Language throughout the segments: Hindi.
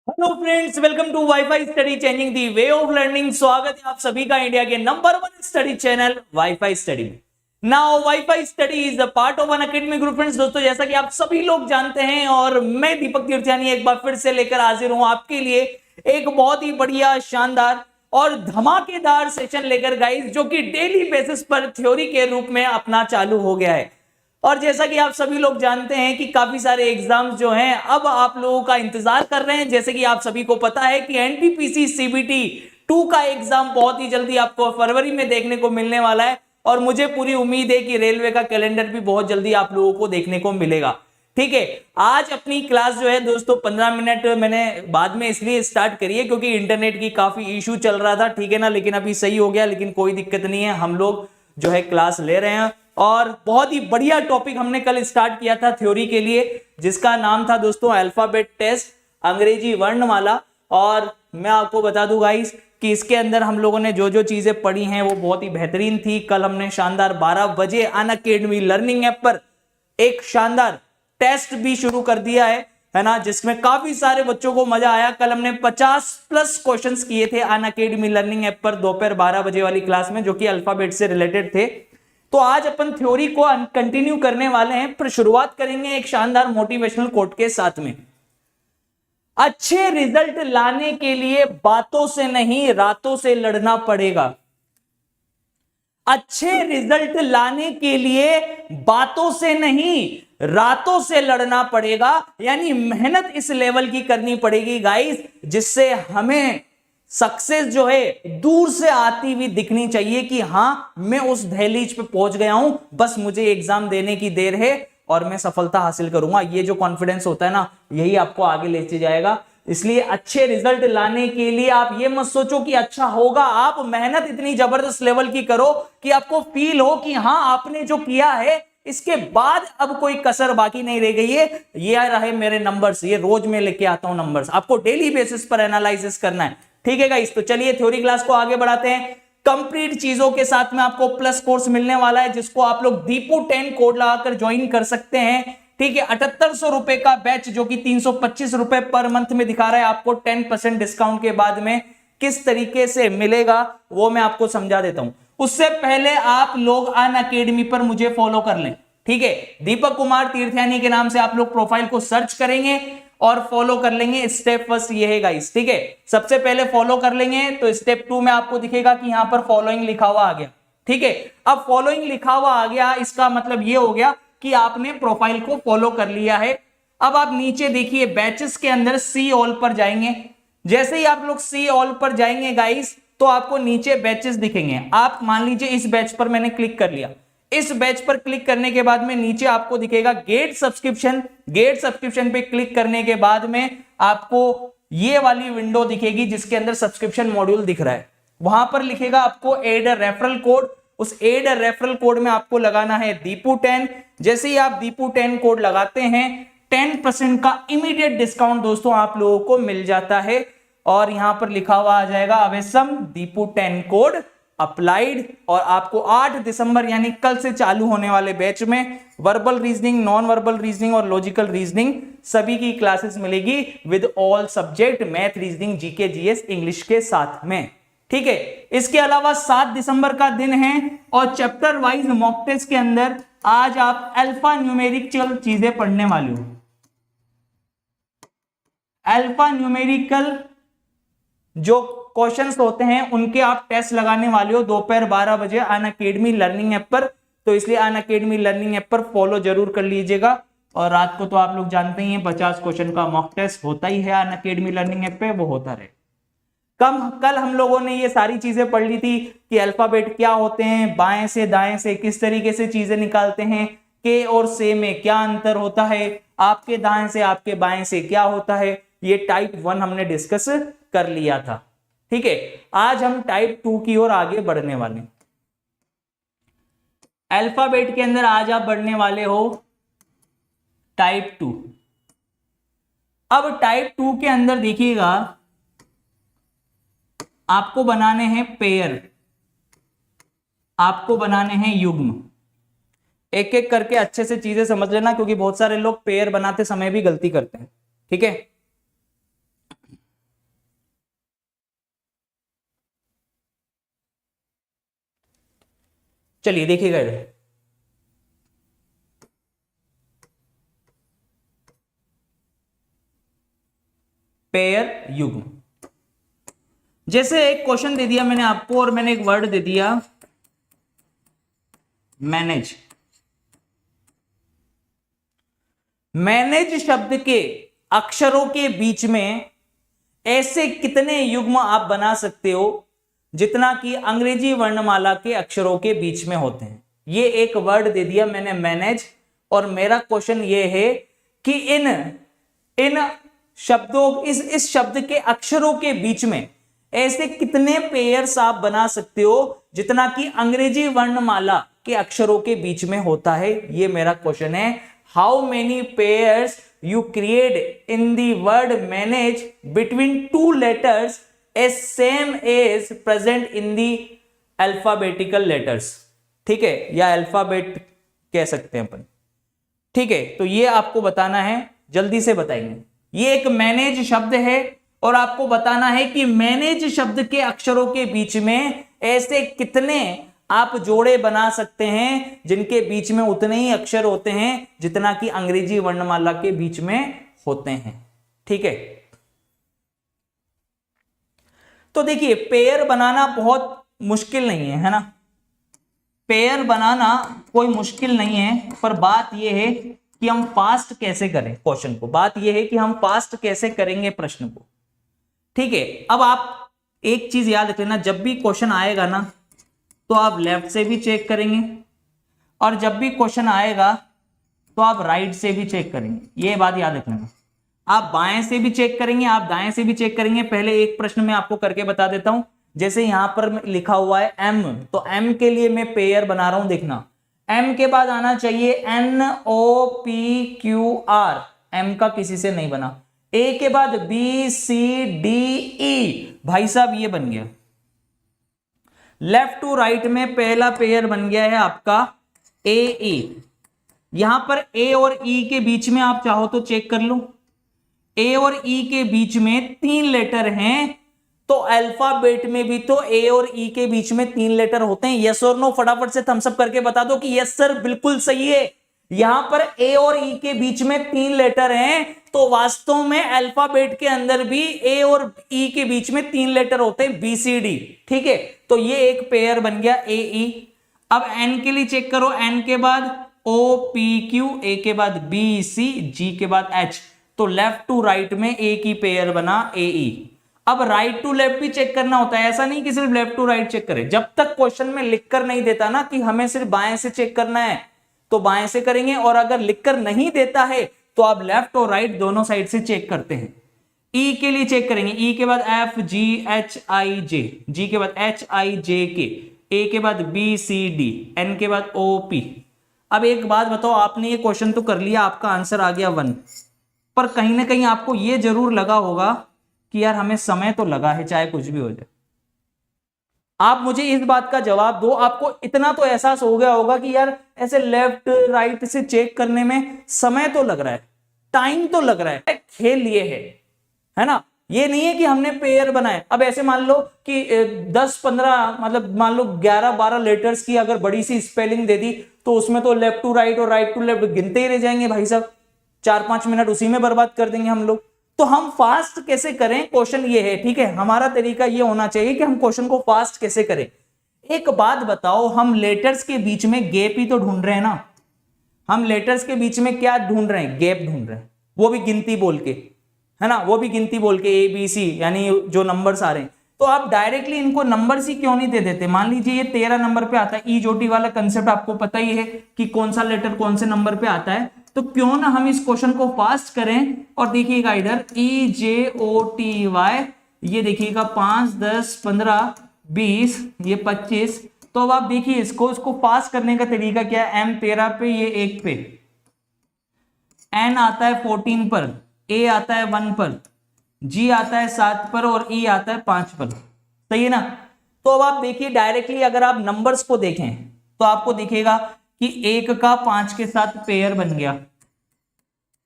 Hello friends, welcome to WiFi study changing the way of learning. स्वागत है आप सभी का इंडिया के number 1 study channel WiFi study में। Now WiFi study is a part of an academic group. Friends दोस्तों, जैसा कि आप सभी लोग जानते हैं और मैं दीपक तीर्थयानी एक बार फिर से लेकर हाजिर हूं आपके लिए एक बहुत ही बढ़िया, शानदार और धमाकेदार सेशन लेकर गाइस, जो कि डेली बेसिस पर थ्योरी के रूप में अपना चालू हो गया है। और जैसा कि आप सभी लोग जानते हैं कि काफी सारे एग्जाम्स जो हैं अब आप लोगों का इंतजार कर रहे हैं। जैसे कि आप सभी को पता है कि एनटीपीसी सीबीटी 2 का एग्जाम बहुत ही जल्दी आपको फरवरी में देखने को मिलने वाला है और मुझे पूरी उम्मीद है कि रेलवे का कैलेंडर भी बहुत जल्दी आप लोगों को देखने को मिलेगा। ठीक है, आज अपनी क्लास जो है दोस्तों 15 मिनट मैंने बाद में इसलिए स्टार्ट करी है क्योंकि इंटरनेट की काफी इशू चल रहा था। ठीक है ना, लेकिन अभी सही हो गया, लेकिन कोई दिक्कत नहीं है, हम लोग जो है क्लास ले रहे हैं। और बहुत ही बढ़िया टॉपिक हमने कल स्टार्ट किया था थ्योरी के लिए, जिसका नाम था दोस्तों अल्फाबेट टेस्ट, अंग्रेजी वर्णमाला। और मैं आपको बता दूं गाइस कि इसके अंदर हम लोगों ने जो जो चीजें पढ़ी हैं वो बहुत ही बेहतरीन थी। कल हमने शानदार 12 बजे अनअकैडमी लर्निंग ऐप पर एक शानदार टेस्ट भी शुरू कर दिया है ना, जिसमें काफी सारे बच्चों को मजा आया। कल हमने 50+ क्वेश्चंस किए थे अनअकैडमी लर्निंग ऐप पर दोपहर 12 बजे वाली क्लास में, जो कि अल्फाबेट से रिलेटेड थे। तो आज अपन थ्योरी को कंटिन्यू करने वाले हैं, पर शुरुआत करेंगे एक शानदार मोटिवेशनल कोट के साथ में। अच्छे रिजल्ट लाने के लिए बातों से नहीं रातों से लड़ना पड़ेगा। अच्छे रिजल्ट लाने के लिए बातों से नहीं रातों से लड़ना पड़ेगा, यानी मेहनत इस लेवल की करनी पड़ेगी गाइस, जिससे हमें सक्सेस जो है दूर से आती हुई दिखनी चाहिए कि हां मैं उस दहलीज पे पहुंच गया हूं, बस मुझे एग्जाम देने की देर है और मैं सफलता हासिल करूंगा। ये जो कॉन्फिडेंस होता है ना, यही आपको आगे लेके जाएगा। इसलिए अच्छे रिजल्ट लाने के लिए आप ये मत सोचो कि अच्छा होगा, आप मेहनत इतनी जबरदस्त लेवल की करो कि आपको फील हो कि हां आपने जो किया है इसके बाद अब कोई कसर बाकी नहीं रह गई है। ये रहे मेरे नंबर्स, ये रोज मैं लेके आता हूं नंबर्स, आपको डेली बेसिस पर एनालिसिस करना है। ठीक है गाइस, तो चलिए थ्योरी क्लास को आगे बढ़ाते हैं। कंप्लीट चीजों के साथ में आपको प्लस कोर्स मिलने वाला है, जिसको आप लोग दीपू 10 कोड लगाकर ज्वाइन कर सकते हैं। ठीक है, 7800 रुपए का बैच, जो कि 325 रुपए पर मंथ में दिखा रहा है, आपको 10% डिस्काउंट के बाद में किस तरीके से मिलेगा वो मैं आपको समझा देता हूं। उससे पहले आप लोग अनअकैडमी पर मुझे फॉलो कर लें। ठीक है, दीपक कुमार तीर्थयानी के नाम से आप लोग प्रोफाइल को सर्च करेंगे और फॉलो कर लेंगे। स्टेप फर्स्ट ये है गाइस। ठीक है, सबसे पहले फॉलो कर लेंगे तो स्टेप 2 में आपको दिखेगा कि यहां पर फॉलोइंग लिखा हुआ आ गया। ठीक है, अब फॉलोइंग लिखा हुआ आ गया, इसका मतलब ये हो गया कि आपने प्रोफाइल को फॉलो कर लिया है। अब आप नीचे देखिए बैचेस के अंदर सी ऑल पर जाएंगे। जैसे ही आप लोग सी ऑल पर जाएंगे गाइस, तो आपको नीचे बैचेस दिखेंगे। आप मान लीजिए इस बैच पर मैंने क्लिक कर लिया। इस बैच पर क्लिक करने के बाद में नीचे आपको दिखेगा गेट सब्सक्रिप्शन। गेट सब्सक्रिप्शन पे क्लिक करने के बाद में आपको ये वाली विंडो दिखेगी जिसके अंदर सब्सक्रिप्शन मॉड्यूल दिख रहा है। वहां पर लिखेगा आपको एड रेफरल कोड। उस एड रेफरल कोड में आपको लगाना है दीपू 10। जैसे ही आप दीपू 10 कोड लगाते हैं, 10% का इमीडिएट डिस्काउंट दोस्तों आप लोगों को मिल जाता है। और यहां पर लिखा हुआ आ जाएगा अवेसम दीपू 10 कोड अप्लाइड। और आपको 8 दिसंबर यानी कल से चालू होने वाले बैच में verbal reasoning, non verbal reasoning और लॉजिकल रीजनिंग सभी की क्लासेस मिलेगी with all subject, math, reasoning, GK, GS, English के साथ में। ठीक है, इसके अलावा 7 दिसंबर का दिन है और चैप्टर वाइज मॉक टेस्ट के अंदर आज आप अल्फा न्यूमेरिकल चीजें पढ़ने वाले हो। अल्फा न्यूमेरिकल जो क्वेश्चंस होते हैं उनके आप टेस्ट लगाने वाले हो दोपहर 12 बजे अनअकैडमी लर्निंग ऐप पर। तो इसलिए अनअकैडमी लर्निंग ऐप पर फॉलो जरूर कर लीजिएगा। और रात को तो आप लोग जानते ही हैं 50 क्वेश्चन का मॉक टेस्ट होता ही है अनअकैडमी लर्निंग ऐप पे, वो होता रहे। कल हम लोगों ने ये सारी चीजें पढ़ ली थी कि अल्फाबेट क्या होते हैं, बाएं से दाएं से किस तरीके से चीजें निकालते हैं, के और से में क्या अंतर होता है, आपके दाएं से आपके बाएं से क्या होता है। ये टाइप 1 हमने डिस्कस कर लिया था। ठीक है, आज हम टाइप 2 की ओर आगे बढ़ने वाले। अल्फाबेट के अंदर आज आप बढ़ने वाले हो टाइप 2। अब टाइप 2 के अंदर देखिएगा आपको बनाने हैं पेयर, आपको बनाने हैं युग्म। एक एक करके अच्छे से चीजें समझ लेना, क्योंकि बहुत सारे लोग पेयर बनाते समय भी गलती करते हैं। ठीक है, चलिए देखिएगा इधर, पेयर युग्म। जैसे एक क्वेश्चन दे दिया मैंने आपको और मैंने एक वर्ड दे दिया मैनेज। मैनेज शब्द के अक्षरों के बीच में ऐसे कितने युग्म आप बना सकते हो जितना कि अंग्रेजी वर्णमाला के अक्षरों के बीच में होते हैं। ये एक वर्ड दे दिया मैंने मैनेज, और मेरा क्वेश्चन ये है कि इन शब्दों इस शब्द के अक्षरों के बीच में ऐसे कितने पेयर्स आप बना सकते हो जितना कि अंग्रेजी वर्णमाला के अक्षरों के बीच में होता है। ये मेरा क्वेश्चन है। How many pairs you create in the word manage between two letters as same as present in the alphabetical letters। ठीक है, या अल्फाबेट कह सकते हैं अपन। ठीक है, तो ये आपको बताना है, जल्दी से बताएंगे। ये एक मैनेज शब्द है और आपको बताना है कि मैनेज शब्द के अक्षरों के बीच में ऐसे कितने आप जोड़े बना सकते हैं जिनके बीच में उतने ही अक्षर होते हैं जितना कि अंग्रेजी वर्णमाला के बीच में होते हैं। ठीक है, तो देखिए पेयर बनाना बहुत मुश्किल नहीं है ना, पेयर बनाना कोई मुश्किल नहीं है, पर बात यह है कि हम फास्ट कैसे करें क्वेश्चन को, बात यह है कि हम फास्ट कैसे करेंगे प्रश्न को। ठीक है, अब आप एक चीज याद रख लेना, जब भी क्वेश्चन आएगा ना तो आप लेफ्ट से भी चेक करेंगे और जब भी क्वेश्चन आएगा तो आप राइट से भी चेक करेंगे। ये बात याद रख लेना, आप बाएं से भी चेक करेंगे, आप दाएं से भी चेक करेंगे। पहले एक प्रश्न मैं आपको करके बता देता हूं। जैसे यहां पर लिखा हुआ है एम, तो एम के लिए मैं पेयर बना रहा हूं। देखना, एम के बाद आना चाहिए NOPQR, एम का किसी से नहीं बना। ए के बाद BCDE, भाई साहब ये बन गया। लेफ्ट टू राइट में पहला पेयर बन गया है आपका AE। यहां पर ए और ई के बीच में आप चाहो तो चेक कर लो, ए और ई के बीच में 3 लेटर हैं, तो अल्फाबेट में भी तो ए और ई के बीच में 3 लेटर होते हैं। यस और नो फटाफट से थम्स अप करके बता दो कि यस सर बिल्कुल सही है। यहां पर ए और ई के बीच में 3 लेटर हैं, तो वास्तव में अल्फाबेट के अंदर भी ए और ई के बीच में 3 लेटर होते हैं, BCD। ठीक है, तो ये एक पेयर बन गया AE। अब एन के लिए चेक करो, एन के बाद OPQ, ए के बाद BC, G के बाद H, तो लेफ्ट टू राइट में एक ही पेयर बना AE। अब राइट टू लेफ्ट भी चेक करना होता है, ऐसा नहीं कि सिर्फ लेफ्ट टू राइट चेक करें। जब तक क्वेश्चन में लिखकर नहीं देता ना कि हमें सिर्फ बाएं से चेक करना है तो बाएं से करेंगे, और अगर लिखकर नहीं देता है तो आप लेफ्ट और राइट दोनों साइड से चेक करते हैं। ई के लिए चेक करेंगे, ई के बाद FGHIJ, जी के बाद HIJK, ए के बाद BCD, एन के बाद OP। अब एक बात बताओ, आपने ये क्वेश्चन तो कर लिया, आपका आंसर आ गया 1, पर कहीं ना कहीं आपको ये जरूर लगा होगा कि यार हमें समय तो लगा है, चाहे कुछ भी हो जाए। आप मुझे इस बात का जवाब दो, आपको इतना तो एहसास हो गया होगा कि यार ऐसे लेफ्ट राइट से चेक करने में समय तो लग रहा है, टाइम तो लग रहा है, खेल ये है ना। ये नहीं है कि हमने पेयर बनाए। अब ऐसे मान लो कि 10-15 मतलब मान लो 11-12 लेटर्स की अगर बड़ी सी स्पेलिंग दे दी, तो उसमें तो लेफ्ट टू राइट और राइट टू लेफ्ट गिनते ही रह जाएंगे भाई साहब, 4-5 मिनट उसी में बर्बाद कर देंगे हम लोग। तो हम फास्ट कैसे करें, क्वेश्चन ये है। ठीक है, हमारा तरीका ये होना चाहिए कि हम क्वेश्चन को फास्ट कैसे करें। एक बात बताओ, हम लेटर्स के बीच में गैप ही तो ढूंढ रहे हैं ना, हम लेटर्स के बीच में क्या ढूंढ रहे हैं, गैप ढूंढ रहे हैं, वो भी गिनती बोल के, है ना, वो भी गिनती बोल के ABC, यानी जो नंबर्स आ रहे हैं। तो आप डायरेक्टली इनको नंबर्स ही क्यों नहीं दे देते। मान लीजिए ये 13 नंबर पे आता है, ई जोटी वाला कंसेप्ट आपको पता ही है कि कौन सा लेटर कौन से नंबर पे आता है। तो क्यों ना हम इस क्वेश्चन को फास्ट करें, और देखिएगा इधर EJOTY, ये देखिएगा 5, 10, 15, 20, ये 25। तो अब आप देखिए इसको फास्ट करने का तरीका क्या है। M 13 पे, ये 1 पे, N आता है 14 पर, A आता है 1 पर, G आता है 7 पर और E आता है 5 पर। सही है ना। तो अब आप देखिए डायरेक्टली अगर आप नंबर्स को देखें तो आपको दिखेगा कि 1 का 5 के साथ पेयर बन गया।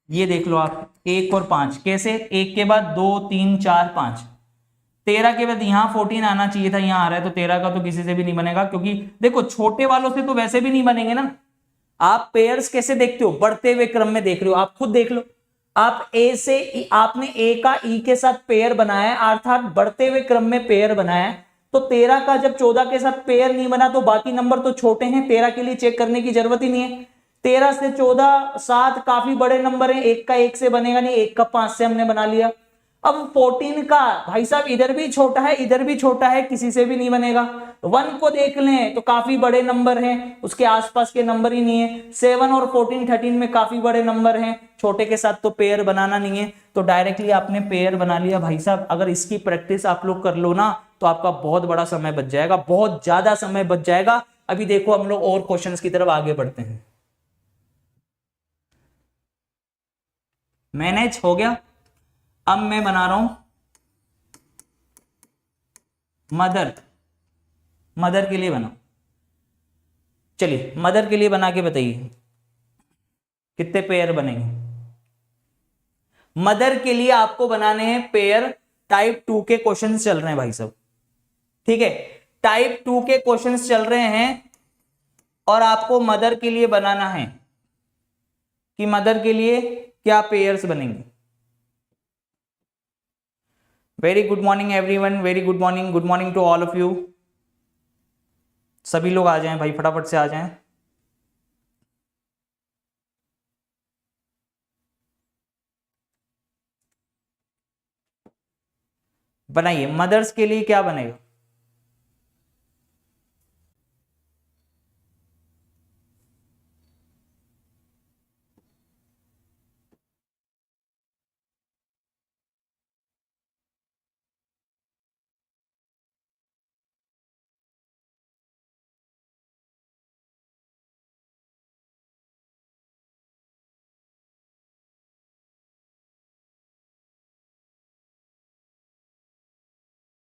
ये देख लो आप, 1 और 5 कैसे, 1 के बाद 2, 3, 4, 5, 13 के बाद यहाँ 14 आना चाहिए था, यहाँ आ रहा है, तो 13 का तो किसी से भी नहीं बनेगा, क्योंकि देखो छोटे वालों से तो वैसे भी नहीं बनेंगे ना। आप पेयर्स कैसे देखते हो, बढ़ते हुए क्रम में देख रहे हो, आप खुद देख लो। आप ए से आपने ए का ई के साथ पेयर बनाया है, अर्थात बढ़ते हुए क्रम में पेयर बनाया है। तो 13 का जब 14 के साथ पेयर नहीं बना तो बाकी नंबर तो छोटे हैं, 13 के लिए चेक करने की जरूरत ही नहीं है। 13 से 14 7 काफी बड़े नंबर हैं, एक का 1 से बनेगा नहीं, एक का 5 से हमने बना लिया। अब 14 का भाई साहब इधर भी छोटा है, इधर भी छोटा है, किसी से भी नहीं बनेगा। 1 को देख लें तो काफी बड़े नंबर हैं, उसके आसपास के नंबर ही नहीं है। 7 और 14 13 में काफी बड़े नंबर हैं, छोटे के साथ तो पेयर बनाना नहीं है, तो डायरेक्टली आपने पेयर बना लिया। भाई साहब अगर इसकी प्रैक्टिस आप लोग कर लो ना तो आपका बहुत बड़ा समय बच जाएगा, बहुत ज्यादा समय बच जाएगा। अभी देखो हम लोग और क्वेश्चंस की तरफ आगे बढ़ते हैं। मैनेज हो गया। अब मैं बना रहा हूं मदर, मदर के लिए बनाओ। चलिए मदर के लिए बना के बताइए कितने पेयर बनेंगे। मदर के लिए आपको बनाने हैं पेयर, टाइप 2 के क्वेश्चंस चल रहे हैं भाई साहब, ठीक है। टाइप 2 के क्वेश्चंस चल रहे हैं और आपको मदर के लिए बनाना है कि मदर के लिए क्या पेयर्स बनेंगे। Very good morning everyone, very good morning, good morning to all of you. सभी लोग आ जाएं भाई, फटाफट से आ जाएं। बनाइए मदर्स के लिए क्या बनेगा।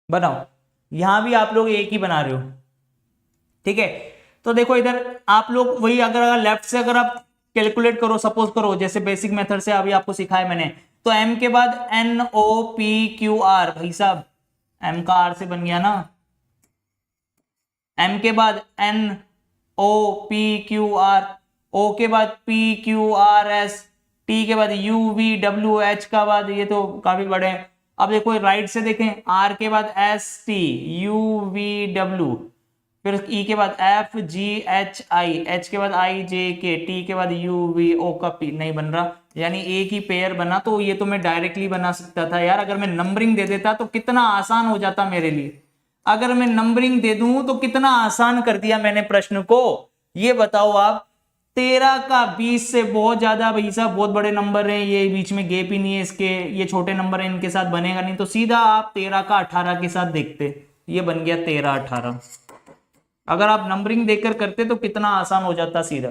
बनाओ, यहां भी आप लोग एक ही बना रहे हो, ठीक है। तो देखो इधर आप लोग वही, अगर लेफ्ट से अगर आप कैलकुलेट करो, सपोज करो जैसे बेसिक मेथड से अभी आपको सिखाया मैंने, तो एम के बाद N O P Q R, भाई साहब एम का आर से बन गया ना, एम के बाद N O P Q R, O के बाद P Q R S, T के बाद यू वी डब्ल्यू, एच का बाद ये तो काफी बड़े हैं। अब देखो राइट से देखें, आर के बाद S T U V W, फिर ई के बाद एफ जी एच आई, एच के बाद आई जे के, टी के बाद यू वी, ओ का पी नहीं बन रहा, यानी एक ही पेयर बना। तो ये तो मैं डायरेक्टली बना सकता था यार, अगर मैं नंबरिंग दे देता तो कितना आसान हो जाता मेरे लिए। अगर मैं नंबरिंग दे दूं तो कितना आसान कर दिया मैंने प्रश्न को। ये बताओ आप, 13 का 20 से बहुत ज्यादा, भाई साहब बहुत बड़े नंबर हैं, ये बीच में गैप ही नहीं है इसके, ये छोटे नंबर है, इनके साथ बनेगा नहीं, तो सीधा आप 13 का 18 के साथ देखते, ये बन गया 13 18। अगर आप नंबरिंग देकर करते तो कितना आसान हो जाता सीधा।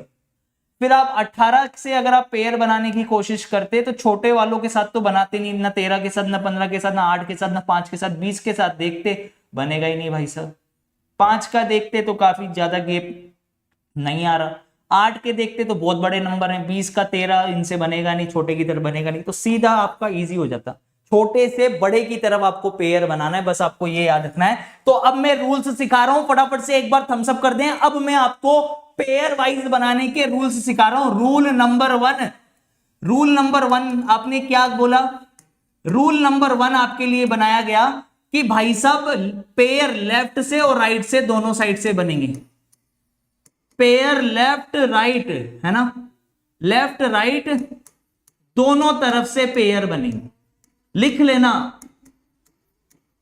फिर आप 18 से अगर आप पेयर बनाने की कोशिश करते तो छोटे वालों के साथ तो बनाते नहीं, ना 13 के साथ, ना 15 के साथ, ना 8 के साथ, ना 5 के साथ, 20 के साथ देखते, बनेगा ही नहीं भाई साहब। 5 का देखते तो काफी ज्यादा गैप नहीं आ रहा, 8 के देखते तो बहुत बड़े नंबर हैं, 20 का 13 इनसे बनेगा नहीं, छोटे की तरफ बनेगा नहीं, तो सीधा आपका इजी हो जाता। छोटे से बड़े की तरफ आपको पेयर बनाना है, बस आपको ये याद रखना है। तो अब मैं रूल्स सिखा रहा हूं, फटाफट से एक बार थम्स अप कर दें। अब मैं आपको पेयर वाइज बनाने के रूल्स सिखा रहा हूं। रूल नंबर 1, रूल नंबर 1 आपने क्या बोला, रूल नंबर 1 आपके लिए बनाया गया कि भाई साहब पेयर लेफ्ट से और राइट से दोनों साइड से बनेंगे। पेयर लेफ्ट राइट है ना, लेफ्ट राइट दोनों तरफ से पेयर बनेंगे, लिख लेना।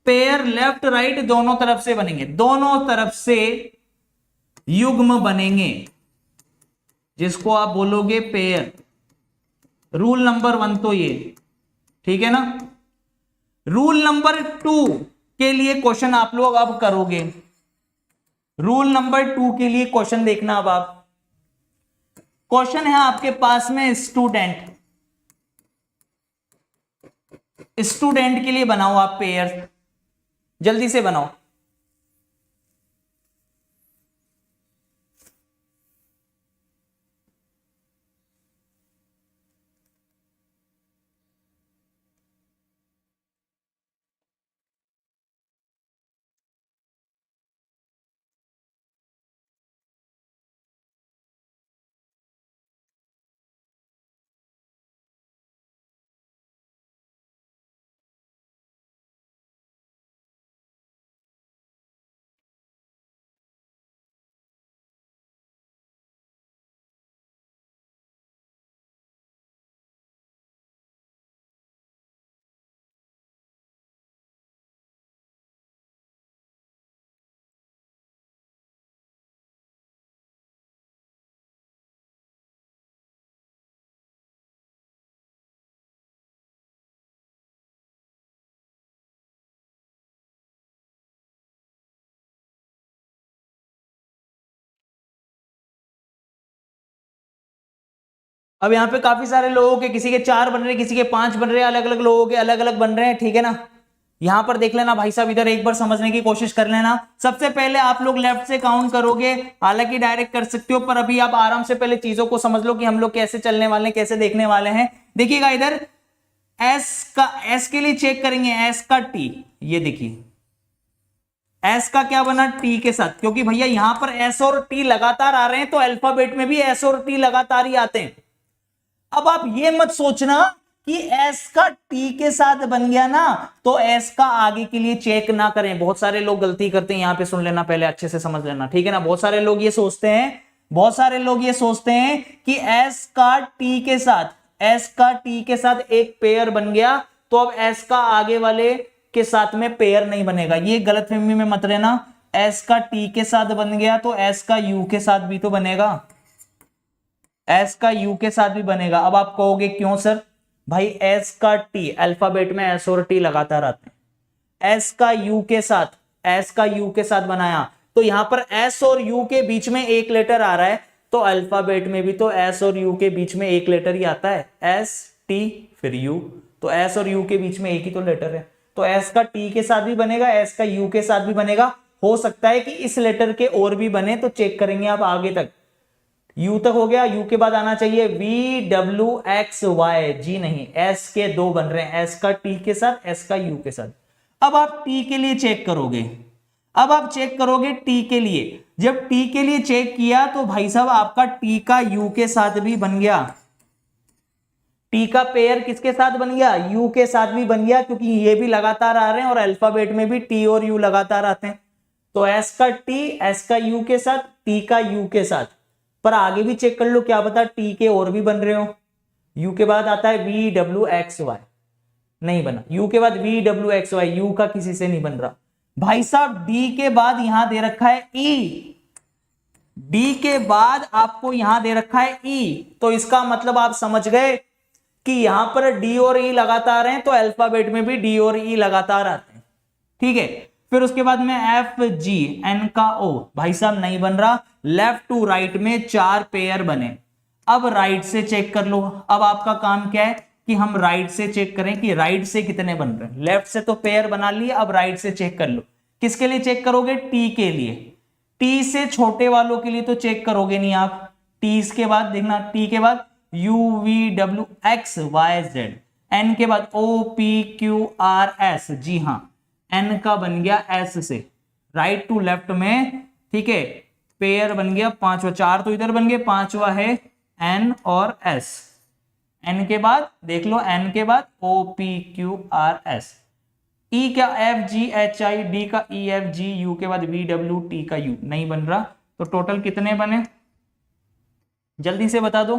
पेयर लेफ्ट राइट दोनों तरफ से बनेंगे, दोनों तरफ से युग्म बनेंगे, जिसको आप बोलोगे पेयर। रूल नंबर 1 तो ये, ठीक है ना। रूल नंबर 2 के लिए क्वेश्चन आप लोग अब करोगे। रूल नंबर 2 के लिए क्वेश्चन देखना, अब आप क्वेश्चन है आपके पास में स्टूडेंट, स्टूडेंट के लिए बनाओ आप पेयर, जल्दी से बनाओ। अब यहाँ पे काफी सारे लोगों के, किसी के 4 बन रहे हैं, किसी के 5 बन रहे हैं, अलग अलग लोगों के अलग अलग बन रहे हैं, ठीक है ना। यहां पर देख लेना भाई साहब, इधर एक बार समझने की कोशिश कर लेना। सबसे पहले आप लोग लेफ्ट से काउंट करोगे, हालांकि डायरेक्ट कर सकते हो, पर अभी आप आराम से पहले चीजों को समझ लो कि हम लोग कैसे चलने वाले हैं, कैसे देखने वाले हैं। देखिएगा इधर एस का, एस के लिए चेक करेंगे, एस का टी, ये देखिए एस का क्या बना, टी के साथ, क्योंकि भैया यहां पर एस और टी लगातार आ रहे हैं, तो अल्फाबेट में भी एस और टी लगातार ही आते हैं। अब आप ये मत सोचना कि एस का टी के साथ बन गया ना तो एस का आगे के लिए चेक ना करें। बहुत सारे लोग गलती करते हैं, यहां पे सुन लेना, पहले अच्छे से समझ लेना, ठीक है ना। बहुत सारे लोग ये सोचते हैं, बहुत सारे लोग ये सोचते हैं कि एस का टी के साथ, एस का टी के साथ एक पेयर बन गया तो अब एस का आगे वाले के साथ में पेयर नहीं बनेगा। ये गलतफहमी में मत रहना। एस का टी के साथ बन गया तो एस का यू के साथ भी तो बनेगा, एस का यू के साथ भी बनेगा। अब आप कहोगे क्यों सर? भाई एस का टी, अल्फाबेट में एस और टी लगातार आते हैं, एस का यू के साथ, एस का यू के साथ बनाया तो यहां पर एस और यू के बीच में एक लेटर आ रहा है, तो अल्फाबेट में भी तो एस और यू के बीच में एक लेटर ही आता है, एस टी फिर यू, तो एस और यू के बीच में एक ही तो लेटर है, तो एस का टी के साथ भी बनेगा, एस का यू के साथ भी बनेगा। हो सकता है कि इस लेटर के और भी बने, तो चेक करेंगे आप आगे तक। यू तक हो गया, यू के बाद आना चाहिए वी डब्ल्यू एक्स वाई, जी नहीं, एस के दो बन रहे हैं, एस का टी के साथ, एस का यू के साथ। अब आप टी के लिए चेक करोगे, अब आप चेक करोगे टी के लिए, जब टी के लिए चेक किया तो भाई साहब आपका टी का यू के साथ भी बन गया, टी का पेयर किसके साथ बन गया, यू के साथ भी बन गया, क्योंकि ये भी लगातार आ रहे हैं और अल्फाबेट में भी टी और यू लगातार आते हैं। तो एस का टी, एस का यू के साथ, टी का यू के साथ। पर आगे भी चेक कर लो, क्या पता टी के और भी बन रहे हो। यू के बाद आता है वी डब्ल्यू एक्स वाई, नहीं बना। यू के बाद V W X Y, U का किसी से नहीं बन रहा। भाई साहब डी के बाद यहां दे रखा है ई, डी के बाद आपको यहां दे रखा है ई, तो इसका मतलब आप समझ गए कि यहां पर डी और ई लगातार हैं, तो अल्फाबेट में भी डी और ई लगातार आते हैं, ठीक है। फिर उसके बाद में एफ जी, एन का ओ, भाई साहब नहीं बन रहा। लेफ्ट टू राइट में 4 पेयर बने। अब राइट से चेक कर लो। अब आपका काम क्या है कि हम राइट से चेक करें कि राइट से कितने बन रहे हैं। लेफ्ट से तो पेयर बना लिए, अब राइट से चेक कर लो। किसके लिए चेक करोगे? टी के लिए। टी से छोटे वालों के लिए तो चेक करोगे नहीं आप। टी के बाद देखना, टी के बाद U V W X Y Z, N के बाद O P Q R S, जी हां, एन का बन गया एस से, राइट टू लेफ्ट में, ठीक है। पेयर बन गया पांचवा, 4 तो इधर बन गए, पांचवा है एन और एस। एन के बाद देख लो, एन के बाद O P Q R S, E का F G H I, D का ई एफ जी, यू के बाद वी डब्ल्यू, टी का यू, नहीं बन रहा। तो टोटल कितने बने, जल्दी से बता दो,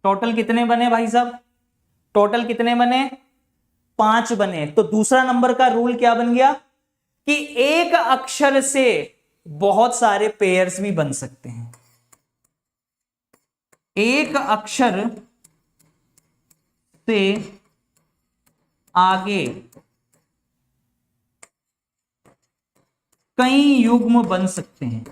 टोटल कितने बने भाई साहब? टोटल कितने बने? 5 बने। तो दूसरा नंबर का रूल क्या बन गया कि एक अक्षर से बहुत सारे पेयर्स भी बन सकते हैं। एक अक्षर से आगे कई युग्म बन सकते हैं।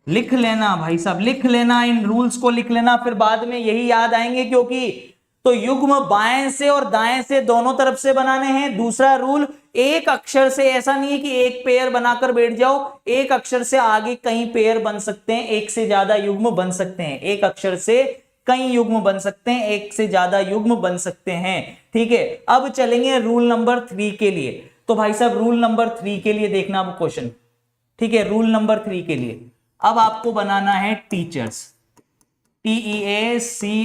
लिख लेना भाई साहब, लिख लेना, इन रूल्स को लिख लेना, फिर बाद में यही याद आएंगे। क्योंकि तो युग्म बाएं से और दाएं से दोनों तरफ से बनाने हैं। दूसरा रूल, एक अक्षर से, ऐसा नहीं है कि एक पेयर बनाकर बैठ जाओ, एक अक्षर से आगे कई पेयर बन सकते हैं, एक से ज्यादा युग्म बन सकते हैं। एक अक्षर से कई युग्म बन सकते हैं, एक से ज्यादा युग्म बन सकते हैं, ठीक है। अब चलेंगे रूल नंबर 3 के लिए। तो भाई साहब रूल नंबर 3 के लिए देखना अब क्वेश्चन, ठीक है। रूल नंबर 3 के लिए अब आपको बनाना है टीचर्स, TEACHER,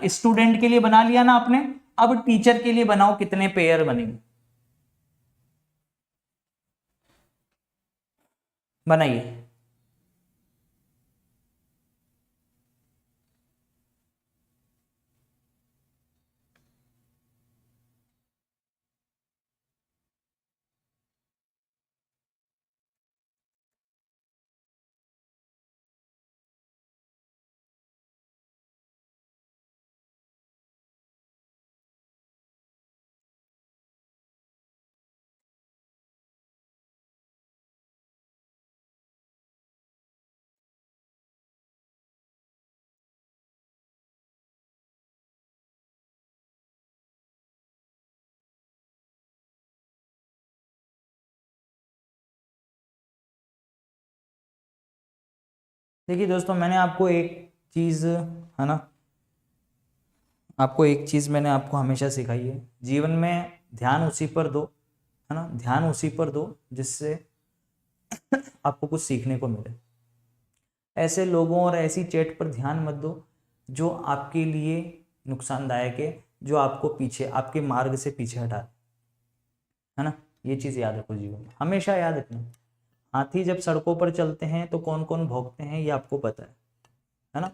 स्टूडेंट के लिए बना लिया ना आपने। अब टीचर के लिए बनाओ, कितने पेयर बनेंगे, बनाइए। देखिए दोस्तों, मैंने आपको एक चीज, है ना, आपको एक चीज मैंने आपको हमेशा सिखाई है, जीवन में ध्यान उसी पर दो, है ना, ध्यान उसी पर दो जिससे आपको कुछ सीखने को मिले। ऐसे लोगों और ऐसी चैट पर ध्यान मत दो जो आपके लिए नुकसानदायक है, जो आपको पीछे, आपके मार्ग से पीछे हटा, है ना। ये चीज याद रखो, जीवन में हमेशा याद रखना। हाथी जब सड़कों पर चलते हैं तो कौन कौन भौंकते हैं, ये आपको पता है ना,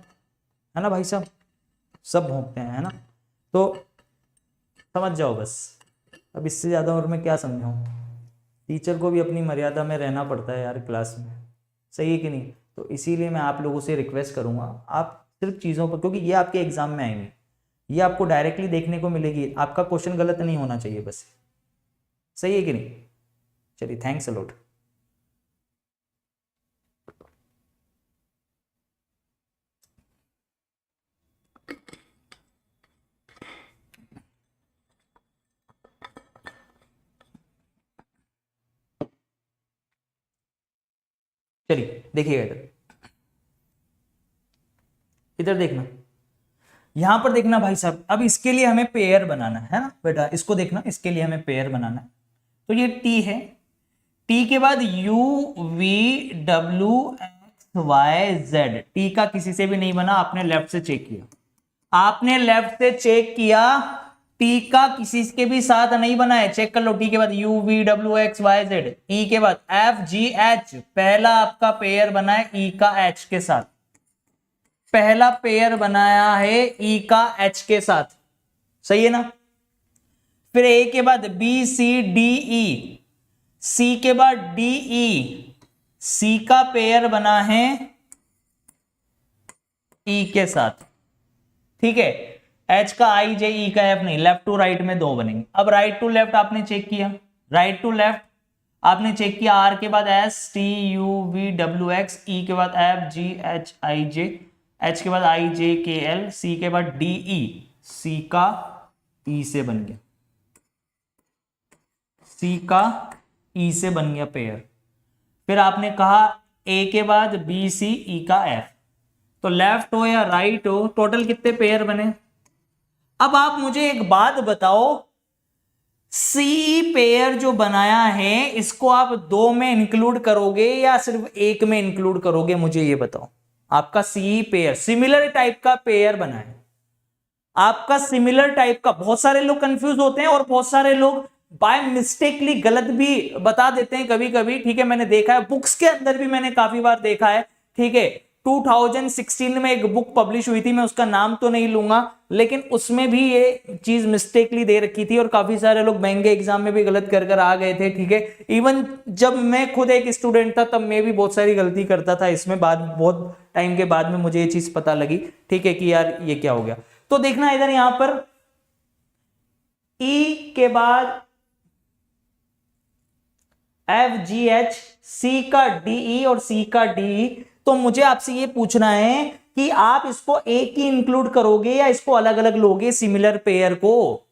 है ना भाई साहब, सब भौंकते हैं, है ना। तो समझ जाओ बस, अब इससे ज्यादा और मैं क्या समझाऊं। टीचर को भी अपनी मर्यादा में रहना पड़ता है यार क्लास में, सही है कि नहीं। तो इसीलिए मैं आप लोगों से रिक्वेस्ट करूंगा, आप सिर्फ चीज़ों पर, क्योंकि ये आपके एग्जाम में आएंगे, ये आपको डायरेक्टली देखने को मिलेगी, आपका क्वेश्चन गलत नहीं होना चाहिए बस, सही है कि नहीं। चलिए, थैंक्स अलॉट। चलिए देखिएगा इधर, इधर देखना, यहां पर देखना भाई साहब। अब इसके लिए हमें पेयर बनाना है ना बेटा, इसको देखना, इसके लिए हमें पेयर बनाना है। तो ये टी है, टी के बाद U V W X Y Z, T का किसी से भी नहीं बना, आपने लेफ्ट से चेक किया, आपने लेफ्ट से चेक किया, टी का किसी के भी साथ नहीं बना है, चेक कर लो। टी के बाद U V W X Y Z, E के बाद एफ जी एच, पहला आपका पेयर बना है ई का एच के साथ, पहला पेयर बनाया है ई का एच के साथ, सही है ना। फिर ए के बाद बी सी डी ई, सी के बाद डी ई, सी का पेयर बना है ई के साथ, ठीक है। एच का आई जे, ई का एफ नहीं, लेफ्ट टू राइट में दो बनेंगे। अब राइट टू लेफ्ट आपने चेक किया, राइट टू लेफ्ट आपने चेक किया, आर के बाद S T U V W X, E के बाद F G H I J, H के बाद आई जे के एल, सी के बाद डी ई, सी का ई से बन गया, सी का ई से बन गया पेयर। फिर आपने कहा ए के बाद बी सी, ई का एफ, तो लेफ्ट हो या राइट हो, टोटल कितने पेयर बने। अब आप मुझे एक बात बताओ, सी पेयर जो बनाया है इसको आप दो में इंक्लूड करोगे या सिर्फ एक में इंक्लूड करोगे, मुझे ये बताओ। आपका सी पेयर सिमिलर टाइप का पेयर बना है, आपका सिमिलर टाइप का, बहुत सारे लोग कंफ्यूज होते हैं और बहुत सारे लोग बाय मिस्टेकली गलत भी बता देते हैं कभी कभी, ठीक है। मैंने देखा है, बुक्स के अंदर भी मैंने काफी बार देखा है, ठीक है। 2016 में एक बुक पब्लिश हुई थी, मैं उसका नाम तो नहीं लूंगा, लेकिन उसमें भी ये चीज मिस्टेकली दे रखी थी और काफी सारे लोग महंगे एग्जाम में भी गलत कर कर आ गए थे, ठीक है। इवन जब मैं खुद एक स्टूडेंट था तब मैं भी बहुत सारी गलती करता था इसमें, बाद बहुत टाइम के बाद में मुझे ये चीज पता लगी, ठीक है, कि यार ये क्या हो गया। तो देखना इधर, यहां पर ई के बाद एफ जी एच, सी का डीई और सी का डी, तो मुझे आपसे ये पूछना है कि आप इसको एक ही इंक्लूड करोगे या इसको अलग अलग लोगे सिमिलर पेयर को।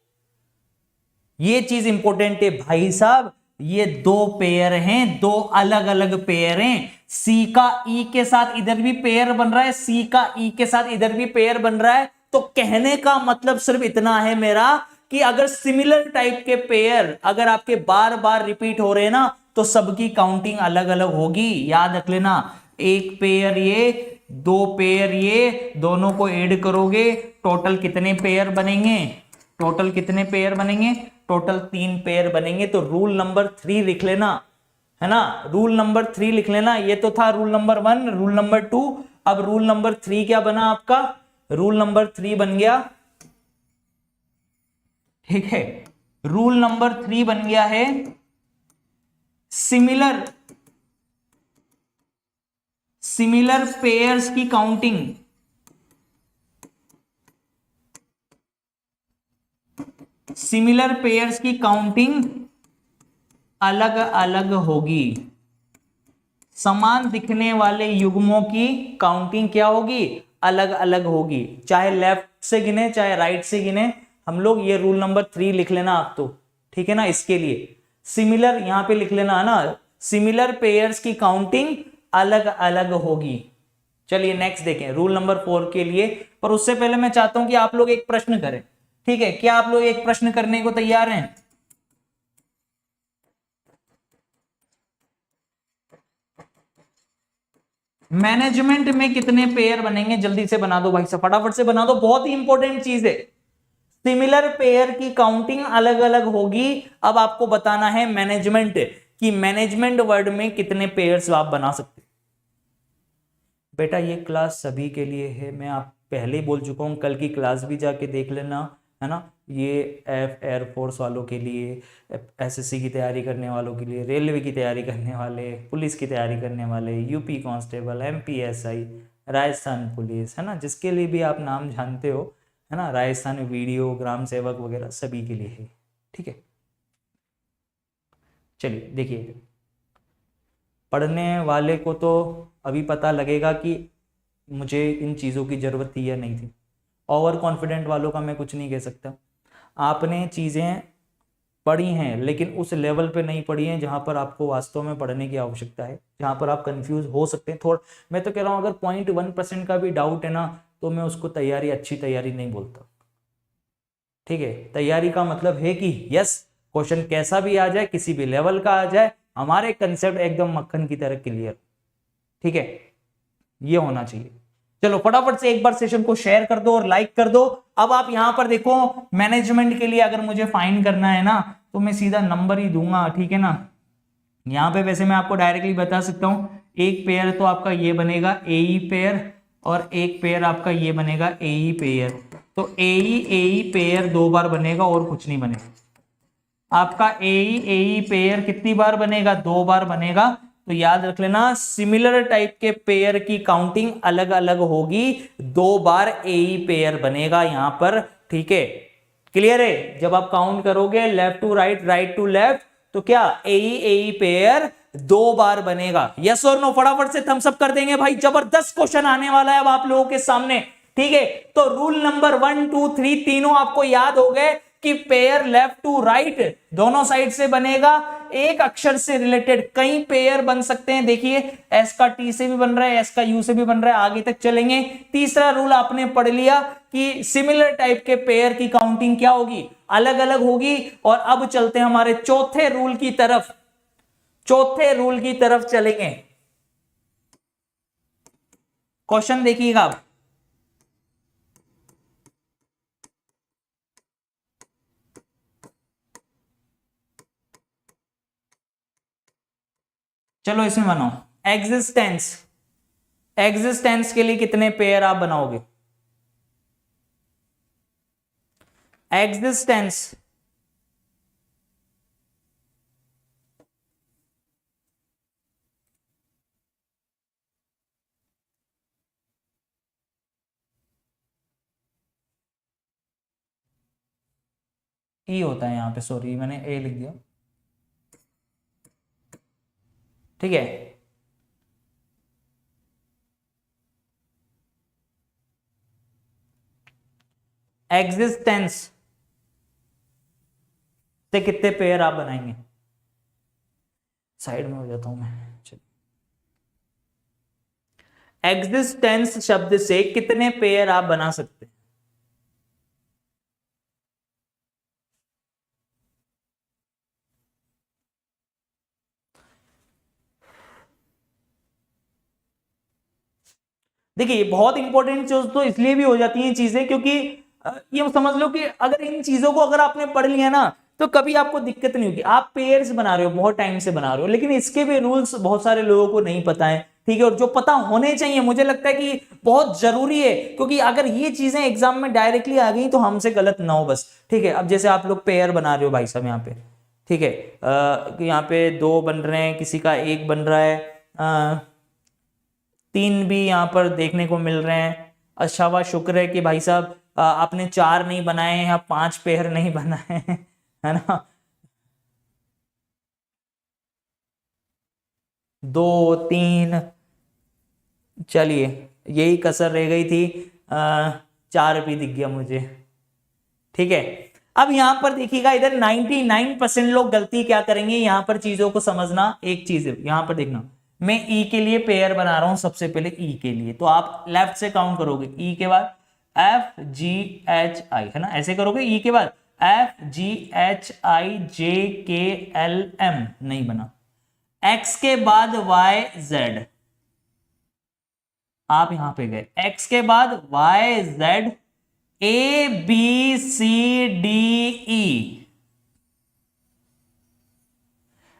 ये चीज इंपॉर्टेंट है भाई साहब, ये दो पेयर हैं, दो अलग अलग पेयर हैं। सी का ई के साथ इधर भी पेयर बन रहा है, सी का ई के साथ इधर भी पेयर बन रहा है। तो कहने का मतलब सिर्फ इतना है मेरा कि अगर सिमिलर टाइप के पेयर अगर आपके बार बार रिपीट हो रहे हैं ना, तो सबकी काउंटिंग अलग अलग होगी, याद रख लेना। एक पेयर ये, दो पेयर ये, दोनों को ऐड करोगे टोटल कितने पेयर बनेंगे, टोटल कितने पेयर बनेंगे, टोटल 3 पेयर बनेंगे। तो रूल नंबर 3 लिख लेना, है ना, रूल नंबर 3 लिख लेना। ये तो था रूल नंबर 1, रूल नंबर 2, अब रूल नंबर 3 क्या बना आपका, रूल नंबर 3 बन गया, ठीक है, रूल नंबर 3 बन गया है सिमिलर पेयर्स की काउंटिंग सिमिलर पेयर्स की काउंटिंग अलग अलग होगी, समान दिखने वाले युग्मों की काउंटिंग क्या होगी, अलग अलग होगी, चाहे लेफ्ट से गिने चाहे राइट से गिने। हम लोग ये रूल नंबर 3 लिख लेना आप तो, ठीक है ना। इसके लिए सिमिलर यहां पे लिख लेना है ना, सिमिलर पेयर्स की काउंटिंग अलग अलग होगी, चलिए नेक्स्ट देखें रूल नंबर 4 के लिए, पर उससे पहले मैं चाहता हूं कि आप लोग एक प्रश्न करें। ठीक है, क्या आप लोग एक प्रश्न करने को तैयार हैं? मैनेजमेंट में कितने पेयर बनेंगे? जल्दी से बना दो भाई साहब, फटाफट से बना दो, बहुत ही इंपॉर्टेंट चीज है। सिमिलर पेयर की काउंटिंग अलग अलग होगी। अब आपको बताना है मैनेजमेंट, कि मैनेजमेंट वर्ड में कितने पेयर्स आप बना सकते। बेटा ये क्लास सभी के लिए है, मैं आप पहले ही बोल चुका हूं, कल की क्लास भी जाके देख लेना, है ना। ये एयरफोर्स वालों के लिए, एसएससी की तैयारी करने वालों के लिए, रेलवे की तैयारी करने वाले, पुलिस की तैयारी करने वाले, UP constable, MPSI, Rajasthan police, है ना, जिसके लिए भी आप नाम जानते हो, है ना, राजस्थान वीडियो, ग्राम सेवक वगैरह सभी के लिए है। ठीक है, चलिए देखिए, पढ़ने वाले को तो अभी पता लगेगा कि मुझे इन चीज़ों की ज़रूरत थी या नहीं थी। ओवर कॉन्फिडेंट वालों का मैं कुछ नहीं कह सकता। आपने चीज़ें पढ़ी हैं लेकिन उस लेवल पे नहीं पढ़ी हैं जहाँ पर आपको वास्तव में पढ़ने की आवश्यकता है, जहाँ पर आप कंफ्यूज हो सकते हैं थोड़ा। मैं तो कह रहा हूँ अगर 0.1% का भी डाउट है ना, तो मैं उसको तैयारी, अच्छी तैयारी नहीं बोलता। ठीक है, तैयारी का मतलब है कि यस, क्वेश्चन कैसा भी आ जाए, किसी भी लेवल का आ जाए, हमारे कंसेप्ट एकदम मक्खन की तरह क्लियर। ठीक है, ये होना चाहिए। चलो फटाफट से एक बार सेशन को शेयर कर दो और लाइक कर दो। अब आप यहां पर देखो, मैनेजमेंट के लिए अगर मुझे फाइंड करना है ना, तो मैं सीधा नंबर ही दूंगा। ठीक है ना, यहां पे वैसे मैं आपको डायरेक्टली बता सकता हूं, एक पेयर तो आपका ये बनेगा एई पेयर, और एक पेयर आपका ये बनेगा एई पेयर। तो एई पेयर 2 बार बनेगा और कुछ नहीं बनेगा। आपका एई पेयर कितनी बार बनेगा? 2 बार बनेगा। तो याद रख लेना, सिमिलर टाइप के पेयर की काउंटिंग अलग अलग होगी, 2 बार एई पेयर बनेगा यहां पर। ठीक है, क्लियर है? जब आप काउंट करोगे left to right, right to left, तो क्या एई पेयर 2 बार बनेगा। यस और नो? फटाफट से थम्स अप कर देंगे भाई, जबरदस्त क्वेश्चन आने वाला है अब आप लोगों के सामने। ठीक है, तो रूल नंबर 1 2 3 तीनों आपको याद हो गए कि पेयर लेफ्ट टू राइट दोनों साइड से बनेगा। एक अक्षर से रिलेटेड कई पेयर बन सकते हैं। देखिए, एस का टी से भी बन रहा है, एस का यू से भी बन रहा है, आगे तक चलेंगे। तीसरा रूल आपने पढ़ लिया कि सिमिलर टाइप के पेयर की काउंटिंग क्या होगी? अलग अलग होगी। और अब चलते हैं हमारे चौथे रूल की तरफ। चौथे रूल की तरफ चलेंगे। क्वेश्चन देखिएगा आप, चलो इसमें बनाओ। एग्जिस्टेंस, एग्जिस्टेंस के लिए कितने पेयर आप बनाओगे? एग्जिस्टेंस, ई होता है यहां पे, सॉरी मैंने ए लिख दिया। ठीक है, एग्जिस्टेंस से कितने पेयर आप बनाएंगे? साइड में हो जाता हूं मैं। चलिए, एग्जिस्टेंस शब्द से कितने पेयर आप बना सकते हैं? देखिए, बहुत इंपॉर्टेंट चीज तो इसलिए भी हो जाती हैं चीजें, क्योंकि ये समझ लो कि अगर इन चीजों को अगर आपने पढ़ लिया ना, तो कभी आपको दिक्कत नहीं होगी। आप पेयर्स बना रहे हो, बहुत टाइम से बना रहे हो, लेकिन इसके भी रूल्स बहुत सारे लोगों को नहीं पता है। ठीक है, और जो पता होने चाहिए, मुझे लगता है कि बहुत जरूरी है, क्योंकि अगर ये चीजें एग्जाम में डायरेक्टली आ गई तो हमसे गलत ना हो बस। ठीक है, अब जैसे आप लोग पेयर बना रहे हो भाई साहब यहाँ पे, ठीक है, यहाँ पे 2 बन रहे हैं, किसी का 1 बन रहा है, 3 भी यहाँ पर देखने को मिल रहे हैं। अच्छा हुआ, शुक्र है कि भाई साहब आपने 4 नहीं बनाए हैं या 5 पेयर नहीं बनाए हैं, है ना। 2 3, चलिए यही कसर रह गई थी, 4 भी दिख गया मुझे। ठीक है, अब यहां पर देखिएगा, इधर 99% लोग गलती क्या करेंगे, यहां पर चीजों को समझना। एक चीज है यहां पर देखना, मैं ई के लिए पेयर बना रहा हूं सबसे पहले, ई के लिए तो आप लेफ्ट से काउंट करोगे, ई के बाद एफ जी एच आई, है ना, ऐसे करोगे, ई के बाद F G H I J K L M, नहीं बना। एक्स के बाद वाई जेड, आप यहां पे गए, एक्स के बाद Y Z A B C D E,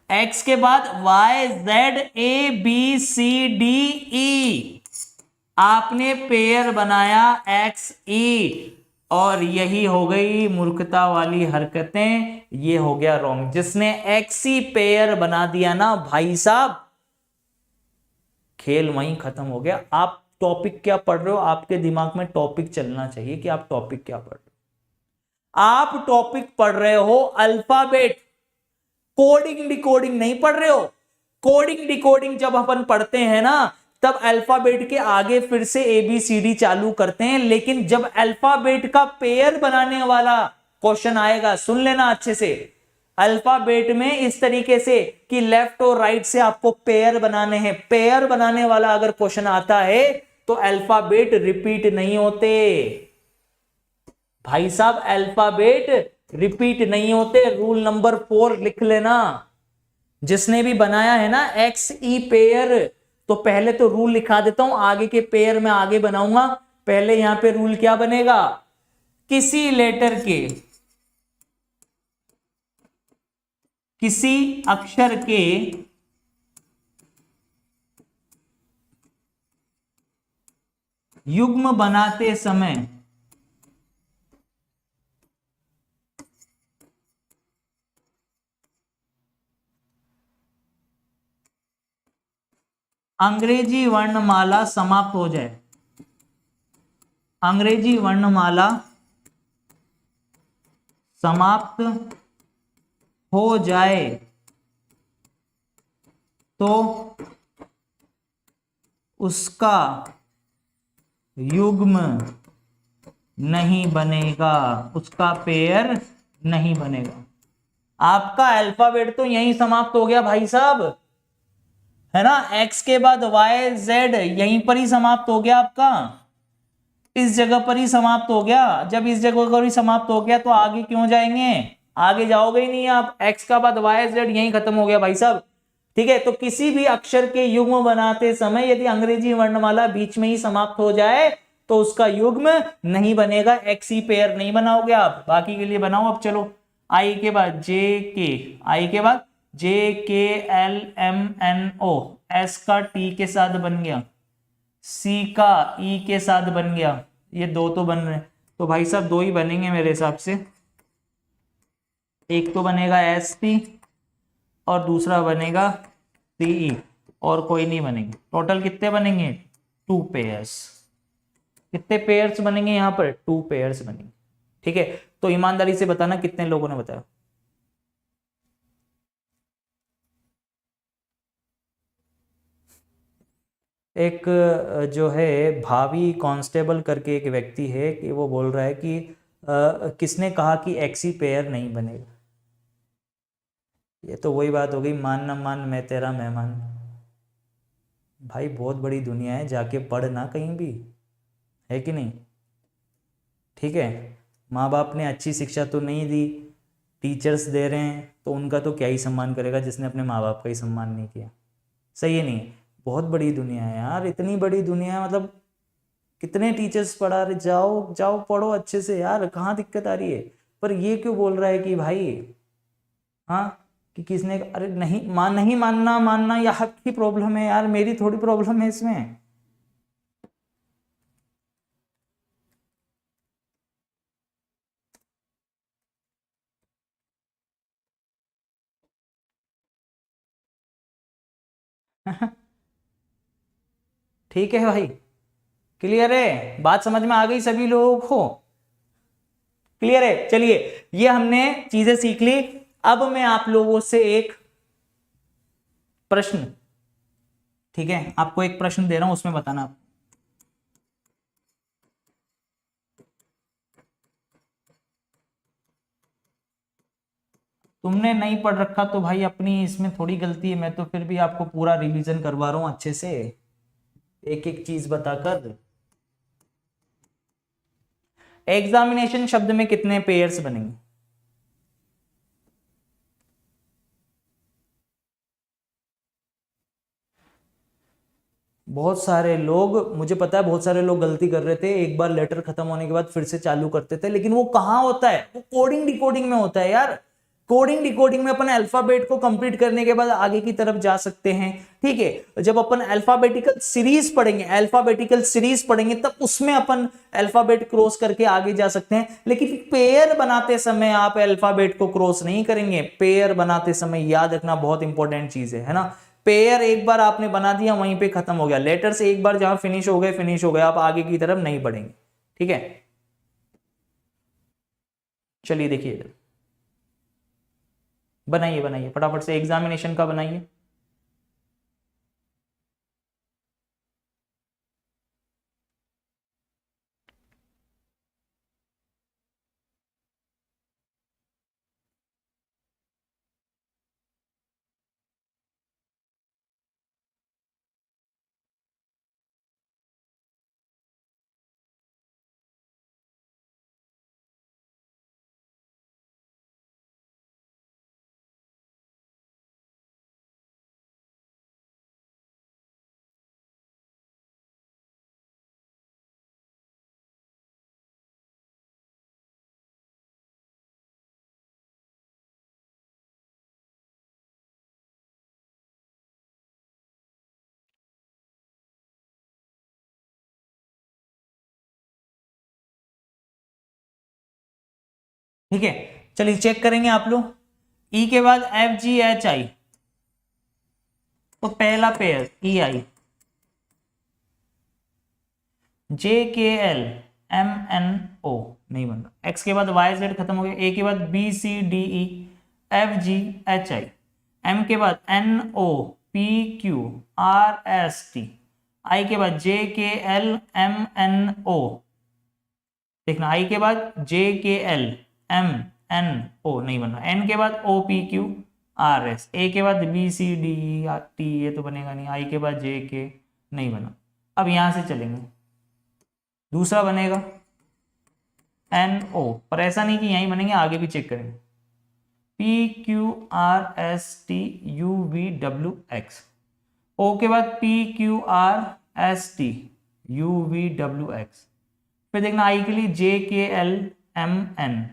X के बाद Y Z A B C D E, आपने पेयर बनाया एक्स ई, और यही हो गई मूर्खता वाली हरकतें, ये हो गया रॉन्ग। जिसने एक्स ई पेयर बना दिया ना भाई साहब, खेल वहीं खत्म हो गया। आप टॉपिक क्या पढ़ रहे हो, आपके दिमाग में टॉपिक चलना चाहिए कि आप टॉपिक क्या पढ़ रहे हो। आप टॉपिक पढ़ रहे हो अल्फाबेट, कोडिंग डिकोडिंग नहीं पढ़ रहे हो। कोडिंग डिकोडिंग जब अपन पढ़ते हैं ना, तब अल्फाबेट के आगे फिर से ABCD चालू करते हैं, लेकिन जब अल्फाबेट का पेयर बनाने वाला क्वेश्चन आएगा, सुन लेना अच्छे से, अल्फाबेट में इस तरीके से कि लेफ्ट और राइट से आपको पेयर बनाने हैं, पेयर बनाने वाला अगर क्वेश्चन आता है तो अल्फाबेट रिपीट नहीं होते भाई साहब, अल्फाबेट रिपीट नहीं होते। रूल नंबर 4 लिख लेना। जिसने भी बनाया है ना एक्स ई पेयर, तो पहले तो रूल लिखा देता हूं, आगे के पेयर में आगे बनाऊंगा। पहले यहां पे रूल क्या बनेगा, किसी लेटर के, किसी अक्षर के युग्म बनाते समय अंग्रेजी वर्णमाला समाप्त हो जाए, अंग्रेजी वर्णमाला समाप्त हो जाए तो उसका युग्म नहीं बनेगा, उसका पेयर नहीं बनेगा। आपका अल्फाबेट तो यहीं समाप्त हो गया भाई साहब, है ना, एक्स के बाद वाई जेड यहीं पर ही समाप्त हो गया आपका, इस जगह पर ही समाप्त हो गया। जब इस जगह पर ही समाप्त हो गया तो आगे क्यों जाएंगे, आगे जाओगे ही नहीं आप। एक्स का बाद वाई जेड यहीं खत्म हो गया भाई साहब, ठीक है। तो किसी भी अक्षर के युग्म बनाते समय यदि अंग्रेजी वर्णमाला बीच में ही समाप्त हो जाए तो उसका युग्म नहीं बनेगा, एक्स ही पेयर नहीं बनाओगे आप। बाकी के लिए बनाओ अब, चलो। आई के बाद जे के, आई के बाद J K L M N O, S का टी के साथ बन गया, सी का ई के साथ बन गया, ये दो तो बन रहे, तो भाई साहब दो ही बनेंगे मेरे हिसाब से। एक तो बनेगा एस टी और दूसरा बनेगा सी ई, और कोई नहीं बनेंगे। टोटल कितने बनेंगे, 2 पेयर्स। कितने पेयर्स बनेंगे यहां पर, 2 पेयर्स बनेंगे, ठीक है। तो ईमानदारी से बताना कितने लोगों ने बताया। एक जो है भावी कांस्टेबल करके एक व्यक्ति है कि वो बोल रहा है कि किसने कहा कि एक्सी पेयर नहीं बनेगा। ये तो वही बात हो गई, मान ना मान मैं तेरा मेहमान। भाई बहुत बड़ी दुनिया है, जाके पढ़ ना कहीं भी, है कि नहीं, ठीक है। माँ बाप ने अच्छी शिक्षा तो नहीं दी, टीचर्स दे रहे हैं, तो उनका तो क्या ही सम्मान करेगा जिसने अपने माँ बाप का ही सम्मान नहीं किया। सही है नहीं, बहुत बड़ी दुनिया है यार, इतनी बड़ी दुनिया है, मतलब कितने टीचर्स पढ़ा रहे, जाओ जाओ पढ़ो अच्छे से यार, कहाँ दिक्कत आ रही है। पर ये क्यों बोल रहा है कि भाई, हाँ, कि किसने, अरे नहीं नहीं मानना, मानना ये आपकी प्रॉब्लम है यार, मेरी थोड़ी प्रॉब्लम है इसमें। ठीक है भाई, क्लियर है, बात समझ में आ गई सभी लोगों को, क्लियर है। चलिए, ये हमने चीजें सीख ली। अब मैं आप लोगों से एक प्रश्न, ठीक है, आपको एक प्रश्न दे रहा हूं, उसमें बताना आप। तुमने नहीं पढ़ रखा तो भाई अपनी इसमें थोड़ी गलती है, मैं तो फिर भी आपको पूरा रिवीजन करवा रहा हूं अच्छे से, एक एक चीज बताकर। एग्जामिनेशन शब्द में कितने पेयर्स बनेंगे? बहुत सारे लोग, मुझे पता है बहुत सारे लोग गलती कर रहे थे, एक बार लेटर खत्म होने के बाद फिर से चालू करते थे, लेकिन वो कहाँ होता है, वो कोडिंग डिकोडिंग में होता है यार। कोडिंग डिकोडिंग में अपन अल्फाबेट को कंप्लीट करने के बाद आगे की तरफ जा सकते हैं, ठीक है। जब अपन अल्फाबेटिकल सीरीज पढ़ेंगे, अल्फाबेटिकल सीरीज पढ़ेंगे, तब उसमें अपन अल्फाबेट क्रॉस करके आगे जा सकते हैं, लेकिन पेयर बनाते समय आप अल्फाबेट को क्रॉस नहीं करेंगे। पेयर बनाते समय याद रखना बहुत इंपॉर्टेंट चीज है ना। पेयर एक बार आपने बना दिया वहीं पे खत्म हो गया, लेटर्स एक बार जहां फिनिश हो गए, आप आगे की तरफ नहीं बढ़ेंगे, ठीक है। चलिए देखिए इधर, बनाइए बनाइए फटाफट से, एग्जामिनेशन का बनाइए। ठीक है, चलिए चेक करेंगे आप लोग। ई के बाद एफ जी एच आई, तो पहला पेयर ई आई, जे के एल एम एन ओ नहीं बन रहा, एक्स के बाद वाई जेड खत्म हो गया, ए के बाद B C D E F G H I, M के बाद N O P Q R S T, I के बाद J K L M N ओ, देखना आई के बाद J K L M N ओ नहीं बन रहा, एन के बाद O P Q R S, A के बाद बी सी डी टी, ये तो बनेगा नहीं, आई के बाद जे के नहीं बना। अब यहां से चलेंगे, दूसरा बनेगा एन ओ, पर ऐसा नहीं कि यहीं बनेंगे, आगे भी चेक करेंगे, P Q R S T U V W X, O के बाद P Q R S T U V W X, फिर देखना आई के लिए जे के एल एम एन,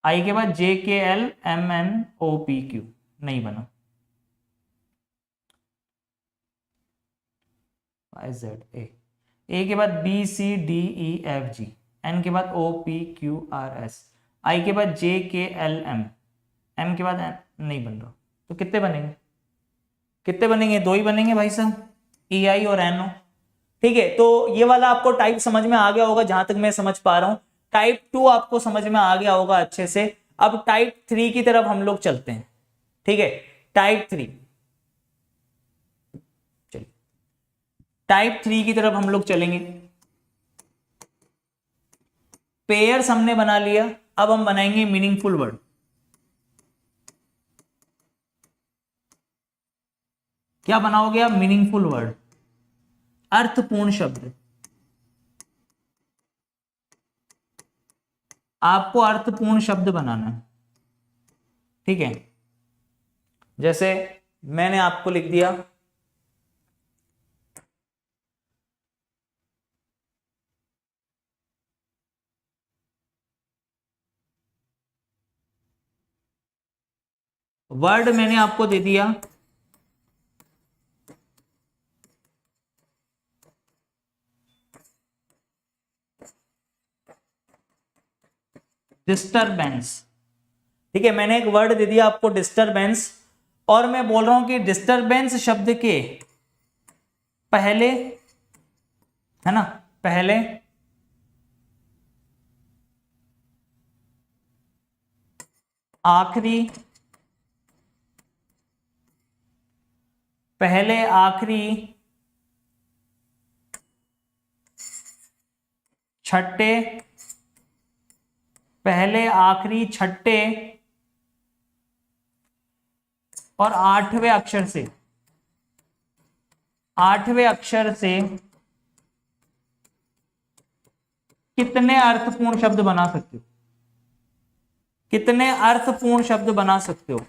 आई के बाद J K L M N O P Q नहीं बना, जेड ए के बाद B C D E F G, N के बाद O P Q R S, I के बाद J K L M, M के बाद एन नहीं बन रहा, तो कितने बनेंगे, कितने बनेंगे, दो ही बनेंगे भाई साहब, ई आई और एन ओ, ठीक है। तो ये वाला आपको टाइप समझ में आ गया होगा जहां तक मैं समझ पा रहा हूं, टाइप 2 आपको समझ में आ गया होगा अच्छे से। अब टाइप 3 की तरफ हम लोग चलते हैं, ठीक है। टाइप 3, चलिए टाइप 3 की तरफ हम लोग चलेंगे। पेयर्स हमने बना लिया, अब हम बनाएंगे मीनिंगफुल वर्ड। क्या बनाओगे आप, मीनिंगफुल वर्ड, अर्थपूर्ण शब्द। आपको अर्थपूर्ण शब्द बनाना है, ठीक है। जैसे मैंने आपको लिख दिया वर्ड, मैंने आपको दे दिया डिस्टरबेंस, ठीक है। मैंने एक वर्ड दे दिया आपको डिस्टरबेंस, और मैं बोल रहा हूं कि डिस्टरबेंस शब्द के पहले, है ना, पहले आखिरी, पहले आखिरी छठे, पहले आखिरी छठे और आठवें अक्षर से कितने अर्थपूर्ण शब्द बना सकते हो? कितने अर्थपूर्ण शब्द बना सकते हो?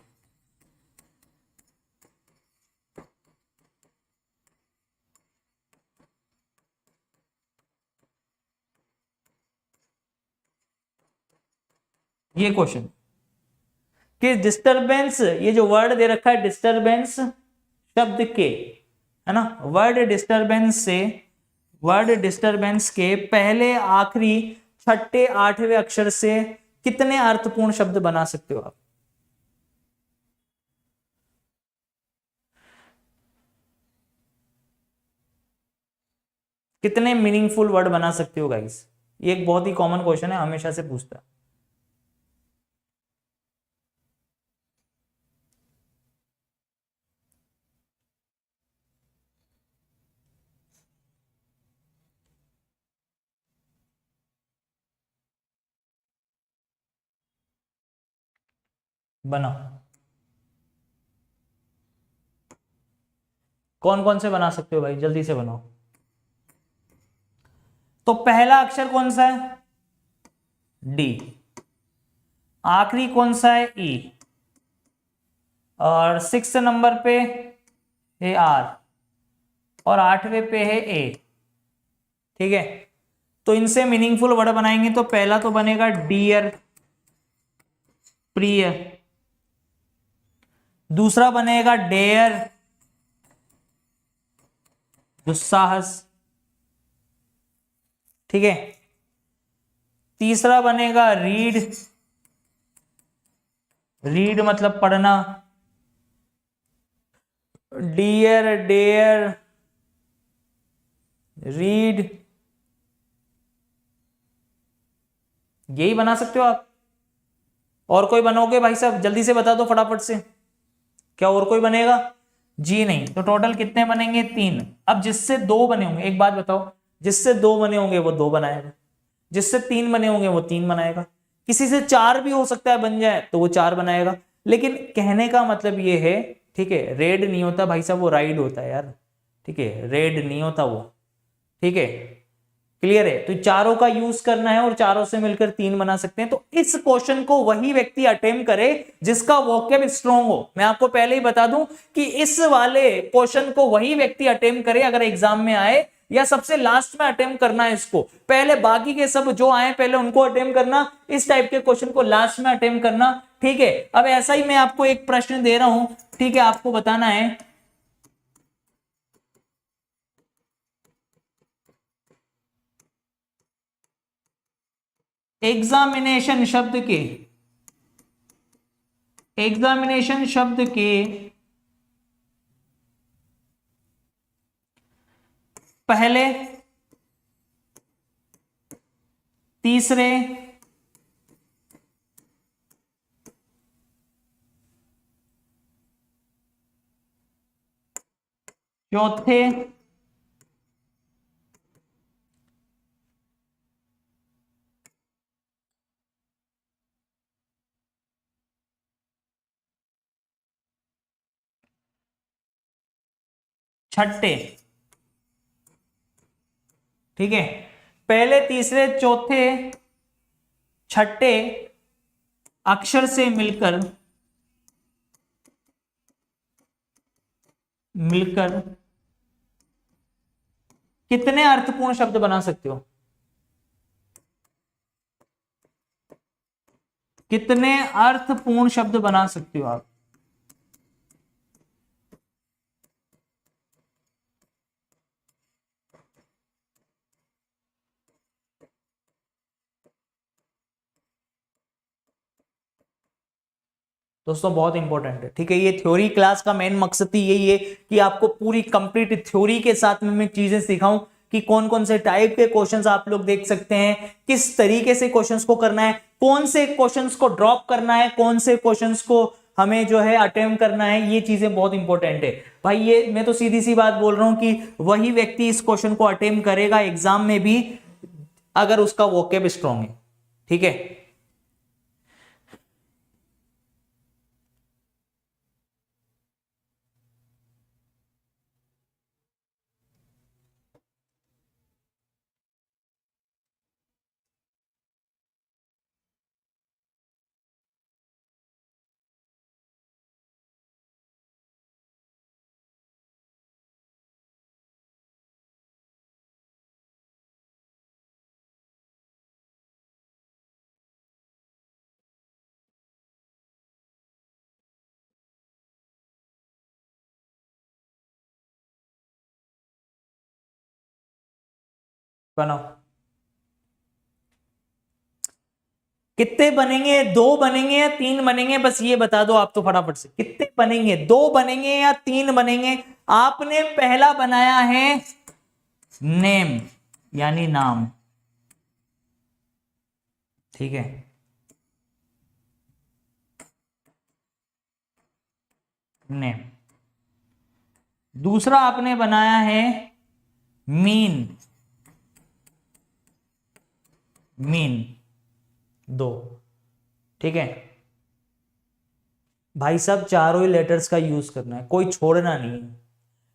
ये क्वेश्चन कि डिस्टरबेंस, ये जो वर्ड दे रखा है डिस्टरबेंस शब्द के, है ना, वर्ड डिस्टरबेंस के पहले, आखिरी, छठे, आठवें अक्षर से कितने अर्थपूर्ण शब्द बना सकते हो आप? कितने मीनिंगफुल वर्ड बना सकते हो गाइस? ये एक बहुत ही कॉमन क्वेश्चन है, हमेशा से पूछता है। बनाओ, कौन कौन से बना सकते हो भाई, जल्दी से बनाओ। तो पहला अक्षर कौन सा है? डी। आखिरी कौन सा है? ई। और 6 नंबर पे है आर, और 8वें पे है ए। ठीक है, तो इनसे मीनिंगफुल वर्ड बनाएंगे तो पहला तो बनेगा डियर, प्रिय। दूसरा बनेगा डेयर, दुस्साहस। ठीक है, तीसरा बनेगा रीड, रीड मतलब पढ़ना। डियर, डेयर, रीड, यही बना सकते हो आप। और कोई बनोगे भाई साहब? जल्दी से बता दो फटाफट से, क्या और कोई बनेगा? जी नहीं। तो टोटल कितने बनेंगे? 3। अब जिससे 2 बने होंगे, एक बात बताओ, जिससे 2 बने होंगे वो 2 बनाएगा, जिससे 3 बने होंगे वो 3 बनाएगा, किसी से 4 भी हो सकता है बन जाए तो वो 4 बनाएगा। लेकिन कहने का मतलब ये है, ठीक है, रेड नहीं होता भाई साहब, वो राइड होता है यार। ठीक है, रेड नहीं होता वो। ठीक है, क्लियर है? तो चारों का यूज करना है और चारों से मिलकर 3 बना सकते हैं। तो इस क्वेश्चन को वही व्यक्ति अटेम्प्ट करे जिसका वोकैब स्ट्रॉन्ग हो। मैं आपको पहले ही बता दूं कि इस वाले क्वेश्चन को वही व्यक्ति अटेम्प्ट करे अगर एग्जाम में आए, या सबसे लास्ट में अटेम्प्ट करना है इसको। पहले बाकी के सब जो आए पहले उनको अटेम्प्ट करना, इस टाइप के क्वेश्चन को लास्ट में अटेम्प्ट करना। ठीक है, अब ऐसा ही मैं आपको एक प्रश्न दे रहा हूं, ठीक है, आपको बताना है एग्जामिनेशन शब्द के पहले, तीसरे, चौथे, छठे। ठीक है, पहले, तीसरे, चौथे, छठे अक्षर से मिलकर कितने अर्थपूर्ण शब्द बना सकते हो? कितने अर्थपूर्ण शब्द बना सकते हो आप? दोस्तों बहुत इंपॉर्टेंट है। ठीक है, ये थ्योरी क्लास का मेन मकसद ही यही है कि आपको पूरी कंप्लीट थ्योरी के साथ में मैं चीजें सिखाऊं कि कौन कौन से टाइप के क्वेश्चंस आप लोग देख सकते हैं, किस तरीके से क्वेश्चंस को करना है, कौन से क्वेश्चंस को ड्रॉप करना है, कौन से क्वेश्चंस को हमें जो है अटेम्प्ट करना है। ये चीजें बहुत इंपॉर्टेंट है भाई। ये मैं तो सीधी सी बात बोल रहा हूं कि वही व्यक्ति इस क्वेश्चन को अटेम्प्ट करेगा एग्जाम में भी अगर उसका वोकैब स्ट्रॉन्ग है। ठीक है, बनाओ। कितने बनेंगे, 2 बनेंगे या 3 बनेंगे, बस ये बता दो आप तो फटाफट से। कितने बनेंगे, 2 बनेंगे या 3 बनेंगे? आपने पहला बनाया है नेम, यानी नाम, ठीक है। नेम। दूसरा आपने बनाया है मीन, मीन, 2, ठीक है। भाई साहब चारों ही लेटर्स का यूज करना है, कोई छोड़ना नहीं है,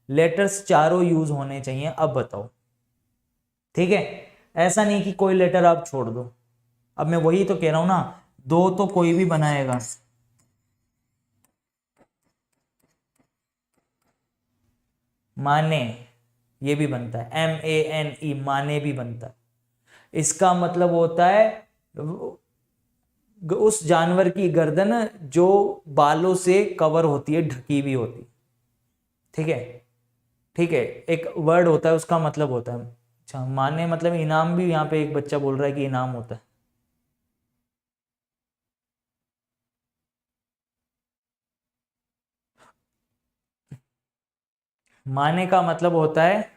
लेटर्स चारों यूज होने चाहिए। अब बताओ, ठीक है, ऐसा नहीं कि कोई लेटर आप छोड़ दो। अब मैं वही तो कह रहा हूं ना, 2 तो कोई भी बनाएगा। माने, ये भी बनता है, MANE, माने भी बनता है। इसका मतलब होता है उस जानवर की गर्दन जो बालों से कवर होती है, ढकी भी होती, ठीक है। ठीक है, एक वर्ड होता है, उसका मतलब होता है। अच्छा, माने मतलब इनाम भी, यहाँ पे एक बच्चा बोल रहा है कि इनाम होता है। माने का मतलब होता है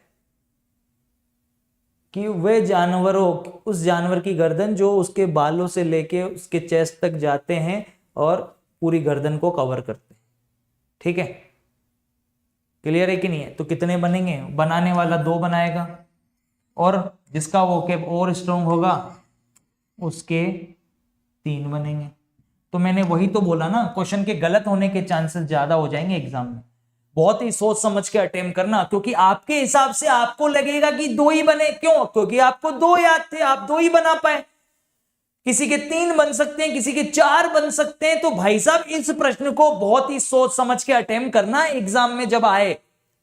कि वे जानवरों, उस जानवर की गर्दन जो उसके बालों से लेके उसके चेस्ट तक जाते हैं और पूरी गर्दन को कवर करते हैं, ठीक है। क्लियर है कि नहीं है? तो कितने बनेंगे? बनाने वाला 2 बनाएगा, और जिसका वोकैब और स्ट्रॉन्ग होगा उसके 3 बनेंगे। तो मैंने वही तो बोला ना, क्वेश्चन के गलत होने के चांसेस ज्यादा हो जाएंगे एग्जाम में। बहुत ही सोच समझ के अटेम्प्ट करना, क्योंकि आपके हिसाब से आपको लगेगा कि 2 ही बने। क्यों? क्योंकि आपको 2 याद थे, आप 2 ही बना पाए। किसी के 3 बन सकते हैं, किसी के 4 बन सकते हैं। तो भाई साहब इस प्रश्न को बहुत ही सोच समझ के अटेम्प्ट करना एग्जाम में जब आए,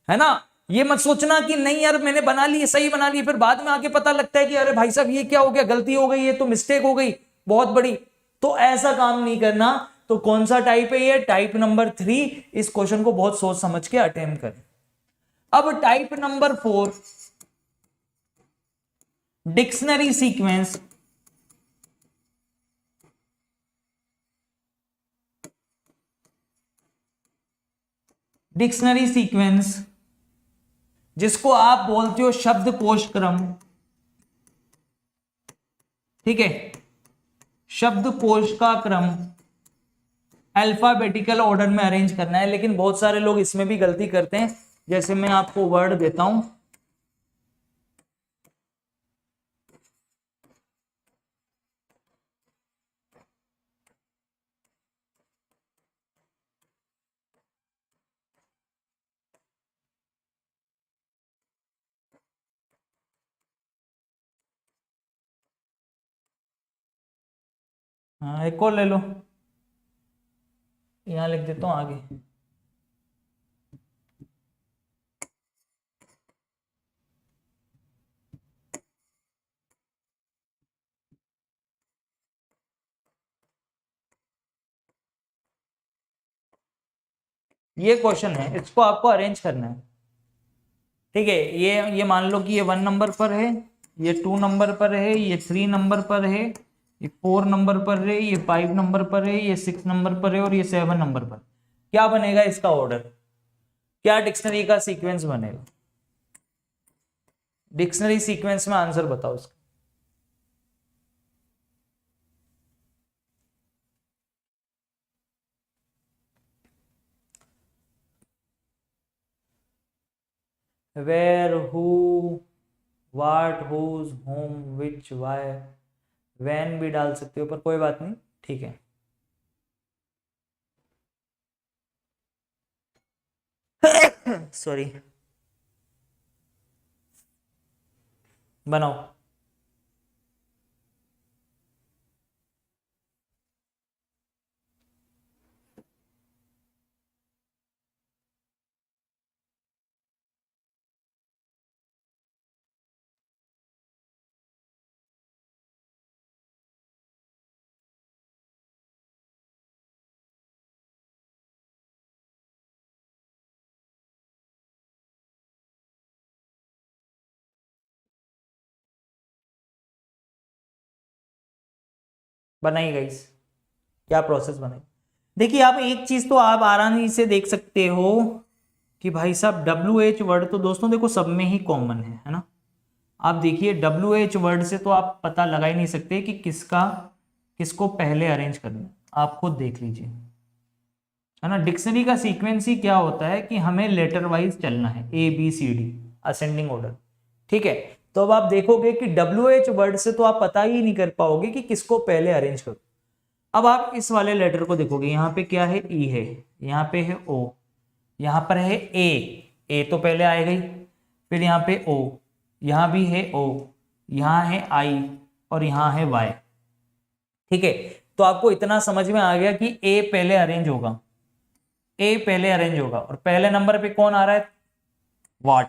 है ना। ये मत सोचना कि नहीं यार मैंने बना ली, सही बना ली, फिर बाद में आके पता लगता है कि अरे भाई साहब ये क्या हो गया, गलती हो गई, ये तो मिस्टेक हो गई बहुत बड़ी। तो ऐसा काम नहीं करना। तो कौन सा टाइप है ये? Type number 3। इस क्वेश्चन को बहुत सोच समझ के अटेम्प्ट करें। अब type number 4, dictionary sequence. Dictionary sequence जिसको आप बोलते हो शब्दकोश क्रम, ठीक है। शब्दकोश का क्रम अल्फाबेटिकल ऑर्डर में अरेंज करना है, लेकिन बहुत सारे लोग इसमें भी गलती करते हैं। जैसे मैं आपको वर्ड देता हूं, हाँ एक और ले लो, यहां लिख देता हूं आगे। ये क्वेश्चन है, इसको आपको अरेंज करना है, ठीक है। ये मान लो कि ये 1 नंबर पर है, ये 2 नंबर पर है, ये 3 नंबर पर है, ये 4 नंबर पर है, ये 5 नंबर पर है, ये 6 नंबर पर है, और ये 7 नंबर पर। क्या बनेगा इसका ऑर्डर? क्या डिक्शनरी का सीक्वेंस बनेगा? डिक्शनरी सीक्वेंस में आंसर बताओ इसका। Where, who, what, whose, whom, which, why, when भी डाल सकते हो, पर कोई बात नहीं, ठीक है। सॉरी। बनाओ। बनाई गाइस, क्या प्रोसेस बनाई। देखिए आप एक चीज तो आप आसानी से देख सकते हो कि भाई साहब WH वर्ड तो दोस्तों देखो सब में ही कॉमन है ना। आप देखिए WH वर्ड से तो आप पता लगा ही नहीं सकते कि किसको पहले अरेंज करना है, आप खुद देख लीजिए, है ना। डिक्शनरी का सीक्वेंस ही क्या होता है कि हमें लेटर वाइज चलना है, ABCD असेंडिंग ऑर्डर, ठीक है। तो अब आप देखोगे कि WH वर्ड से तो आप पता ही नहीं कर पाओगे कि किसको पहले अरेंज करो। अब आप इस वाले लेटर को देखोगे, यहाँ पे क्या है, E है, यहाँ पे है O, यहाँ पर है A तो पहले आएगा ही, फिर यहाँ पे O, यहाँ भी है O, यहाँ है I और यहाँ है Y, ठीक है। तो आपको इतना समझ में आ गया कि A पहले अरेंज होगा, A पहले अरेंज होगा, और पहले नंबर पे कौन आ रहा है, वॉट,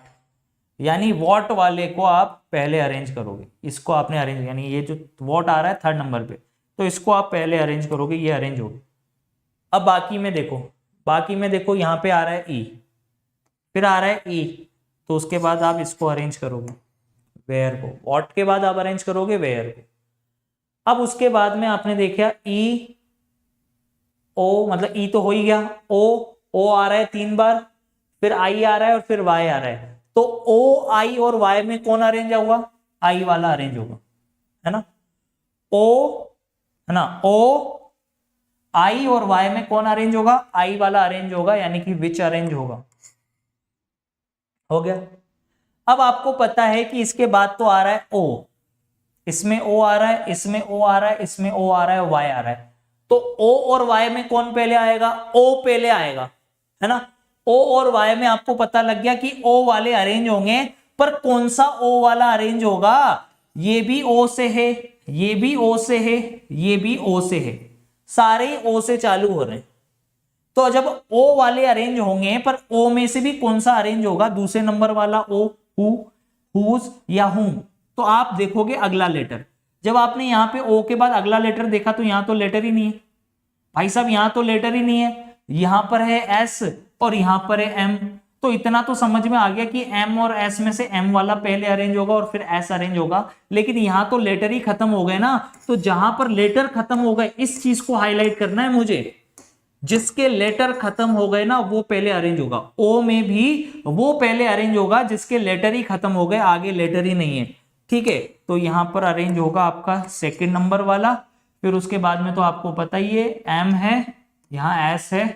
यानी वॉट वाले को आप पहले अरेंज करोगे, इसको आपने अरेंज, यानी ये जो वॉट आ रहा है थर्ड नंबर पे, तो इसको आप पहले अरेंज करोगे, ये अरेंज होगा। अब बाकी में देखो यहाँ पे आ रहा है E, फिर आ रहा है E, तो उसके बाद आप इसको अरेंज करोगे वेयर को, वॉट के बाद आप अरेंज करोगे वेयर को। अब उसके बाद में आपने देखा E O, मतलब E तो हो ही गया, O आ रहा है 3 बार, फिर I आ रहा है और फिर Y आ रहा है, तो O I और Y में कौन अरेंज होगा, I वाला अरेंज होगा, है ना। O है ना, O I और Y में कौन अरेंज होगा, I वाला अरेंज होगा, यानी कि विच अरेंज होगा, हो गया। अब आपको पता है कि इसके बाद तो आ रहा है O, इसमें O आ रहा है, इसमें O आ रहा है, इसमें O आ रहा है, Y आ रहा है, तो O और Y में कौन पहले आएगा, O पहले आएगा, है ना। O और Y में आपको पता लग गया कि O वाले अरेंज होंगे, पर कौन सा O वाला अरेंज होगा, ये भी O से है, ये भी O से है, ये भी O से है, सारे ही O से चालू हो रहे हैं। तो जब O वाले अरेंज होंगे, पर O में से भी कौन सा अरेंज होगा, दूसरे नंबर वाला O, हु, हुज या हुम। तो आप देखोगे अगला लेटर, जब आपने यहाँ पे O के बाद अगला लेटर देखा तो यहाँ तो लेटर ही नहीं है भाई साहब, यहाँ तो लेटर ही नहीं है, यहाँ पर है S और यहाँ पर है M। तो इतना तो समझ में आ गया कि M और S में से M वाला पहले अरेंज होगा और फिर S अरेंज होगा, लेकिन यहाँ तो लेटर ही खत्म हो गए ना। तो जहां पर लेटर खत्म हो गए, इस चीज को हाईलाइट करना है मुझे, जिसके लेटर खत्म हो गए ना वो पहले अरेंज होगा। O में भी वो पहले अरेंज होगा जिसके लेटर ही खत्म हो गए, आगे लेटर ही नहीं है, ठीक है। तो यहां पर अरेंज होगा आपका सेकंड नंबर वाला, फिर उसके बाद में तो आपको पता ही है M है, यहाँ S है,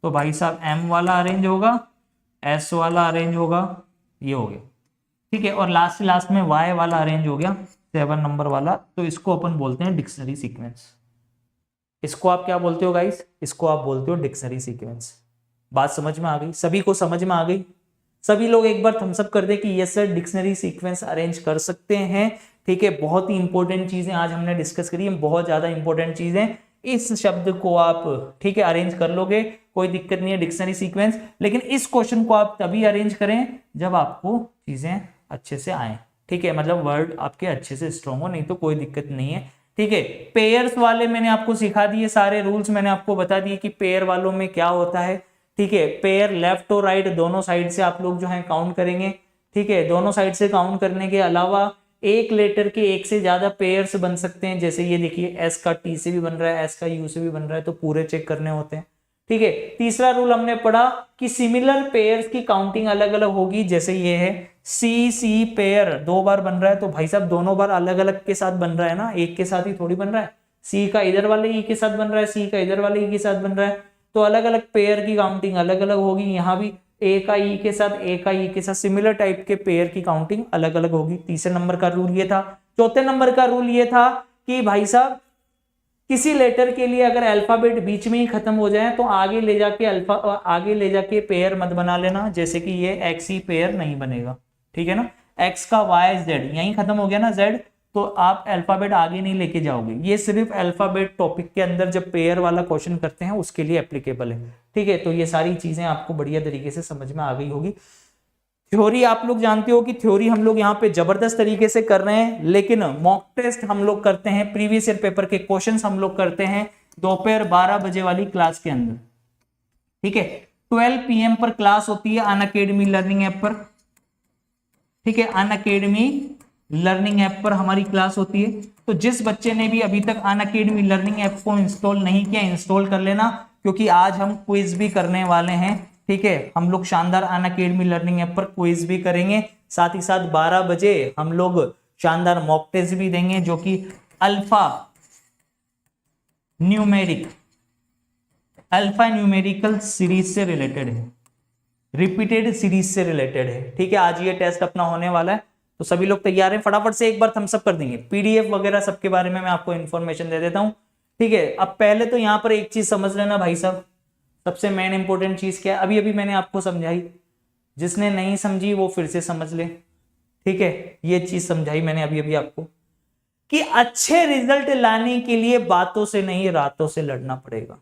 तो भाई साहब M वाला अरेंज होगा, S वाला अरेंज होगा, ये हो गया, ठीक है। और लास्ट में Y वाला अरेंज हो गया 7 नंबर वाला। तो इसको अपन बोलते हैं डिक्शनरी सीक्वेंस। इसको आप क्या बोलते हो गाइस, इसको आप बोलते हो डिक्शनरी सीक्वेंस। बात समझ में आ गई, सभी को समझ में आ गई, सभी लोग एक बार थम्स अप कर दे कि yes sir dictionary sequence arrange कर सकते हैं, ठीक है। बहुत ही इंपॉर्टेंट चीजें आज हमने डिस्कस करी है, बहुत ज्यादा इंपॉर्टेंट चीजें, इस शब्द को आप ठीक है अरेंज कर लोगे, कोई दिक्कत नहीं है डिक्शनरी सीक्वेंस। लेकिन इस क्वेश्चन को आप तभी अरेंज करें जब आपको चीजें अच्छे से आए, ठीक है, मतलब वर्ड आपके अच्छे से स्ट्रॉन्ग हो, नहीं तो कोई दिक्कत नहीं है, ठीक है। पेयर्स वाले मैंने आपको सिखा दिए, सारे रूल्स मैंने आपको बता दिए कि पेयर वालों में क्या होता है, ठीक है। पेयर लेफ्ट और राइट दोनों साइड से आप लोग जो है काउंट करेंगे, ठीक है। दोनों साइड से काउंट करने के अलावा एक लेटर के एक से ज्यादा पेयर्स बन सकते हैं, जैसे ये देखिए एस का टी से भी बन रहा है, एस का यू से भी बन रहा है, तो पूरे चेक करने होते हैं, ठीक है। तीसरा रूल हमने पढ़ा कि सिमिलर पेयर्स की काउंटिंग अलग अलग होगी, जैसे ये है सी पेयर 2 बार बन रहा है, तो भाई साहब दोनों बार अलग अलग के साथ बन रहा है ना, एक के साथ ही थोड़ी बन रहा है। सी का इधर वाले ई के साथ बन रहा है, सी का इधर वाले ई के साथ बन रहा है, तो अलग अलग पेयर की काउंटिंग अलग अलग होगी। यहाँ भी ए का ई के साथ, ए का ई के साथ सिमिलर टाइप के पेयर की काउंटिंग अलग अलग होगी। तीसरे नंबर का रूल ये था। चौथे नंबर का रूल ये था कि भाई साहब किसी लेटर के लिए अगर अल्फाबेट बीच में ही खत्म हो जाए तो आगे ले जाके पेयर मत बना लेना, जैसे कि ये एक्स ही पेयर नहीं बनेगा, ठीक है ना। एक्स का वाई जेड यहीं खत्म हो गया ना, जेड, तो आप अल्फाबेट आगे नहीं लेके जाओगे। ये सिर्फ अल्फाबेट टॉपिक के अंदर जब पेयर वाला क्वेश्चन करते हैं उसके लिए एप्लीकेबल है, ठीक है। तो ये सारी चीजें आपको बढ़िया तरीके से समझ में आ गई होगी। थ्योरी आप लोग जानते हो कि थ्योरी हम लोग यहाँ पे जबरदस्त तरीके से कर रहे हैं, लेकिन मॉक टेस्ट हम लोग करते हैं, प्रीवियस ईयर पेपर के क्वेश्चंस हम लोग करते हैं दोपहर 12 बजे वाली क्लास के अंदर, ठीक है। 12 PM पर क्लास होती है अनअकैडमी लर्निंग ऐप पर, ठीक है, अनअकैडमी लर्निंग ऐप पर हमारी क्लास होती है। तो जिस बच्चे ने भी अभी तक अनअकैडमी लर्निंग ऐप को इंस्टॉल नहीं किया, इंस्टॉल कर लेना, क्योंकि आज हम क्विज भी करने वाले हैं। ठीक है, हम लोग शानदार अनअकैडमी लर्निंग ऐप पर क्विज भी करेंगे, साथ ही साथ 12 बजे हम लोग शानदार मॉक टेस्ट भी देंगे, जो कि अल्फा न्यूमेरिकल सीरीज से रिलेटेड है, रिपीटेड सीरीज से रिलेटेड है। ठीक है, आज ये टेस्ट अपना होने वाला है, तो सभी लोग तैयार हैं? फटाफट से एक बार थम्स अप कर देंगे। पीडीएफ वगैरह सबके बारे में मैं आपको इन्फॉर्मेशन दे देता हूं। ठीक है, अब पहले तो यहां पर एक चीज समझ लेना भाई साहब, सबसे मेन इंपॉर्टेंट चीज क्या है, अभी अभी मैंने आपको समझाई, जिसने नहीं समझी वो फिर से समझ ले। ठीक है, ये चीज समझाई मैंने अभी अभी आपको कि अच्छे रिजल्ट लाने के लिए बातों से नहीं, रातों से लड़ना पड़ेगा।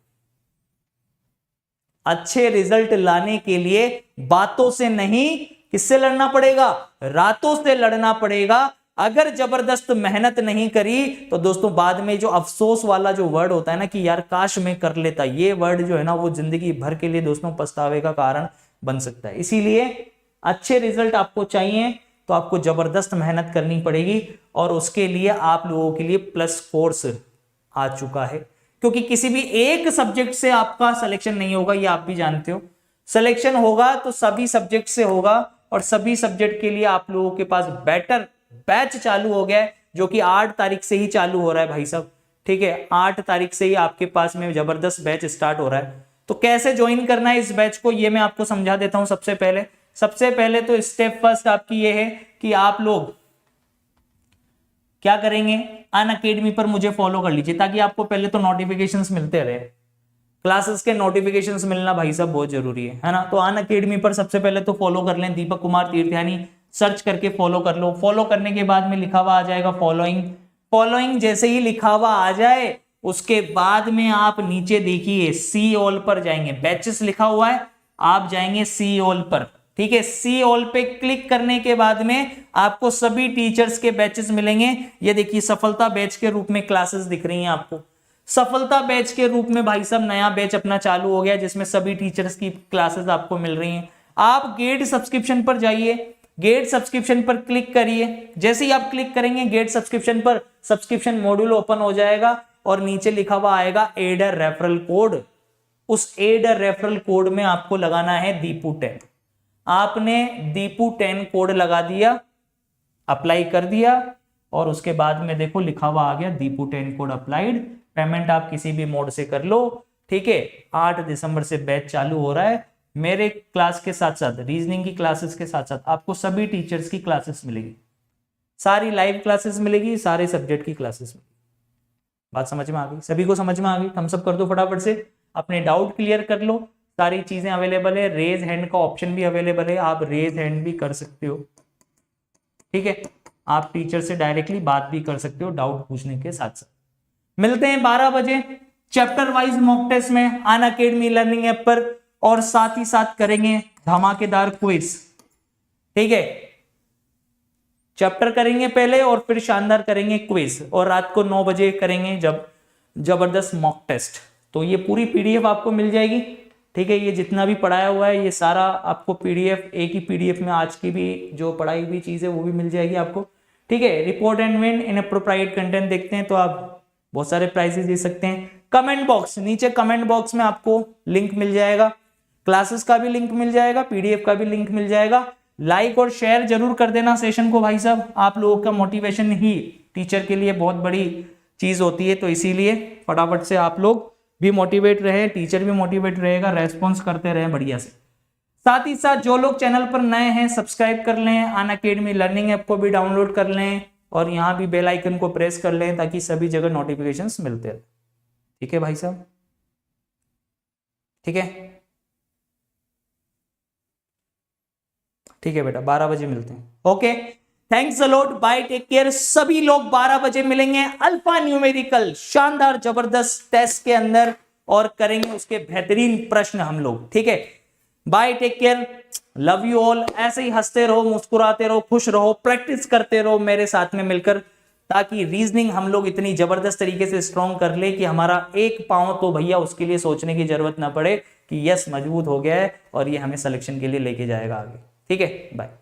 अच्छे रिजल्ट लाने के लिए बातों से नहीं, किससे लड़ना पड़ेगा? रातों से लड़ना पड़ेगा। अगर जबरदस्त मेहनत नहीं करी तो दोस्तों बाद में जो अफसोस वाला जो वर्ड होता है ना कि यार काश मैं कर लेता, ये वर्ड जो है ना वो जिंदगी भर के लिए दोस्तों पछतावे का कारण बन सकता है। इसीलिए अच्छे रिजल्ट आपको चाहिए तो आपको जबरदस्त मेहनत करनी पड़ेगी, और उसके लिए आप लोगों के लिए प्लस कोर्स आ चुका है, क्योंकि किसी भी एक सब्जेक्ट से आपका सिलेक्शन नहीं होगा, ये आप भी जानते हो। सिलेक्शन होगा तो सभी सब्जेक्ट से होगा, और सभी सब्जेक्ट के लिए आप लोगों के पास बेटर बैच चालू हो गया है, जो कि 8 तारीख से ही चालू हो रहा है भाई साहब। ठीक है, 8 तारीख से ही आपके पास में जबरदस्त बैच स्टार्ट हो रहा है। तो कैसे ज्वाइन करना है इस बैच को, ये मैं आपको समझा देता हूं। सबसे पहले तो स्टेप फर्स्ट आपकी ये है कि आप लोग क्या करेंगे, अनअकैडमी पर मुझे फॉलो कर लीजिए, ताकि आपको पहले तो नोटिफिकेशंस मिलते रहे। क्लासेस के नोटिफिकेशंस मिलना भाई साहब बहुत जरूरी है ना। तो अनअकैडमी पर सबसे पहले तो फॉलो कर लें, दीपक कुमार तीर्थयानी सर्च करके फॉलो कर लो। फॉलो करने के बाद में लिखा हुआ आ जाएगा फॉलोइंग जैसे ही लिखा हुआ आ जाए उसके बाद में आप नीचे देखिए सी ऑल पर जाएंगे, बैचेस लिखा हुआ है, आप जाएंगे सी ऑल पर। ठीक है, सी ऑल पे क्लिक करने के बाद में आपको सभी टीचर्स के बैचेस मिलेंगे। ये देखिए सफलता बैच के रूप में क्लासेस दिख रही हैं आपको। सफलता बैच के रूप में भाई साहब नया बैच अपना चालू हो गया, जिसमें सभी टीचर्स की क्लासेस आपको मिल रही हैं। आप गेट सब्सक्रिप्शन पर जाइए, गेट सब्सक्रिप्शन पर क्लिक करिए। जैसे ही आप क्लिक करेंगे गेट सब्सक्रिप्शन पर, सब्सक्रिप्शन मॉड्यूल ओपन हो जाएगा और नीचे लिखा हुआ आएगा एड अ रेफरल कोड। उस एड अ रेफरल कोड में आपको लगाना है दीपू10। आपने दीपू10 कोड लगा दिया, अप्लाई कर दिया, और उसके बाद में देखो लिखा हुआ आ गया दीपू10 कोड अप्लाइड। पेमेंट आप किसी भी मोड से कर लो। ठीक है, 8 दिसंबर से बैच चालू हो रहा है। मेरे क्लास के साथ साथ, रीजनिंग की क्लासेस के साथ साथ आपको सभी टीचर्स की क्लासेस मिलेगी, सारी लाइव क्लासेस मिलेगी, सारे सब्जेक्ट की क्लासेस मिलेगी। बात समझ में आ गई? सभी को समझ में आ गई? थम्स अप कर दो फटाफट से, अपने डाउट क्लियर कर लो। सारी चीजें अवेलेबल है, रेज हैंड का ऑप्शन भी अवेलेबल है, आप रेज हैंड भी कर सकते हो। ठीक है, आप टीचर से डायरेक्टली बात भी कर सकते हो डाउट पूछने के साथ साथ। मिलते हैं 12 बजे चैप्टर वाइज मॉक टेस्ट में अनअकैडमी लर्निंग ऐप पर, और साथ ही साथ करेंगे धमाकेदार क्विज। ठीक है, चैप्टर करेंगे पहले और फिर शानदार करेंगे क्विज, और रात को 9 बजे करेंगे जब जबरदस्त मॉक टेस्ट। तो ये पूरी पीडीएफ आपको मिल जाएगी। ठीक है, ये जितना भी पढ़ाया हुआ है ये सारा आपको पीडीएफ, एक ही पीडीएफ में आज की भी जो पढ़ाई हुई चीज है वो भी मिल जाएगी आपको। ठीक है, report and win in appropriate content देखते हैं तो आप बहुत सारे प्राइजेस दे सकते हैं। कमेंट बॉक्स, नीचे कमेंट बॉक्स में आपको लिंक मिल जाएगा, क्लासेस का भी लिंक मिल जाएगा, पीडीएफ का भी लिंक मिल जाएगा। लाइक और शेयर जरूर कर देना सेशन को भाई साहब, आप लोगों का मोटिवेशन ही टीचर के लिए बहुत बड़ी चीज होती है, तो इसीलिए फटाफट से आप लोग भी मोटिवेट रहे, टीचर भी मोटिवेट रहेगा, रेस्पॉन्स करते रहे बढ़िया से। साथ ही साथ जो लोग चैनल पर नए हैं सब्सक्राइब कर लें, अनअकैडमी लर्निंग ऐप को भी डाउनलोड कर लें, और यहाँ भी बेल आइकन को प्रेस कर लें ताकि सभी जगह नोटिफिकेशंस मिलते रहे। ठीक है भाई साहब, ठीक है, ठीक है बेटा, 12 बजे मिलते हैं। Okay, thanks a lot, bye, take care. सभी लोग 12 बजे मिलेंगे अल्फा न्यूमेरिकल शानदार जबरदस्त टेस्ट के अंदर, और करेंगे उसके बेहतरीन प्रश्न हम लोग। ठीक है, bye, take care, love you all. ऐसे ही हंसते रहो, मुस्कुराते रहो, खुश रहो, प्रैक्टिस करते रहो मेरे साथ में मिलकर, ताकि रीजनिंग हम लोग इतनी जबरदस्त तरीके से स्ट्रॉन्ग कर ले कि हमारा एक पांव तो भैया उसके लिए सोचने की जरूरत ना पड़े कि यस मजबूत हो गया है और ये हमें सिलेक्शन के लिए लेके जाएगा आगे। ठीक है, बाय।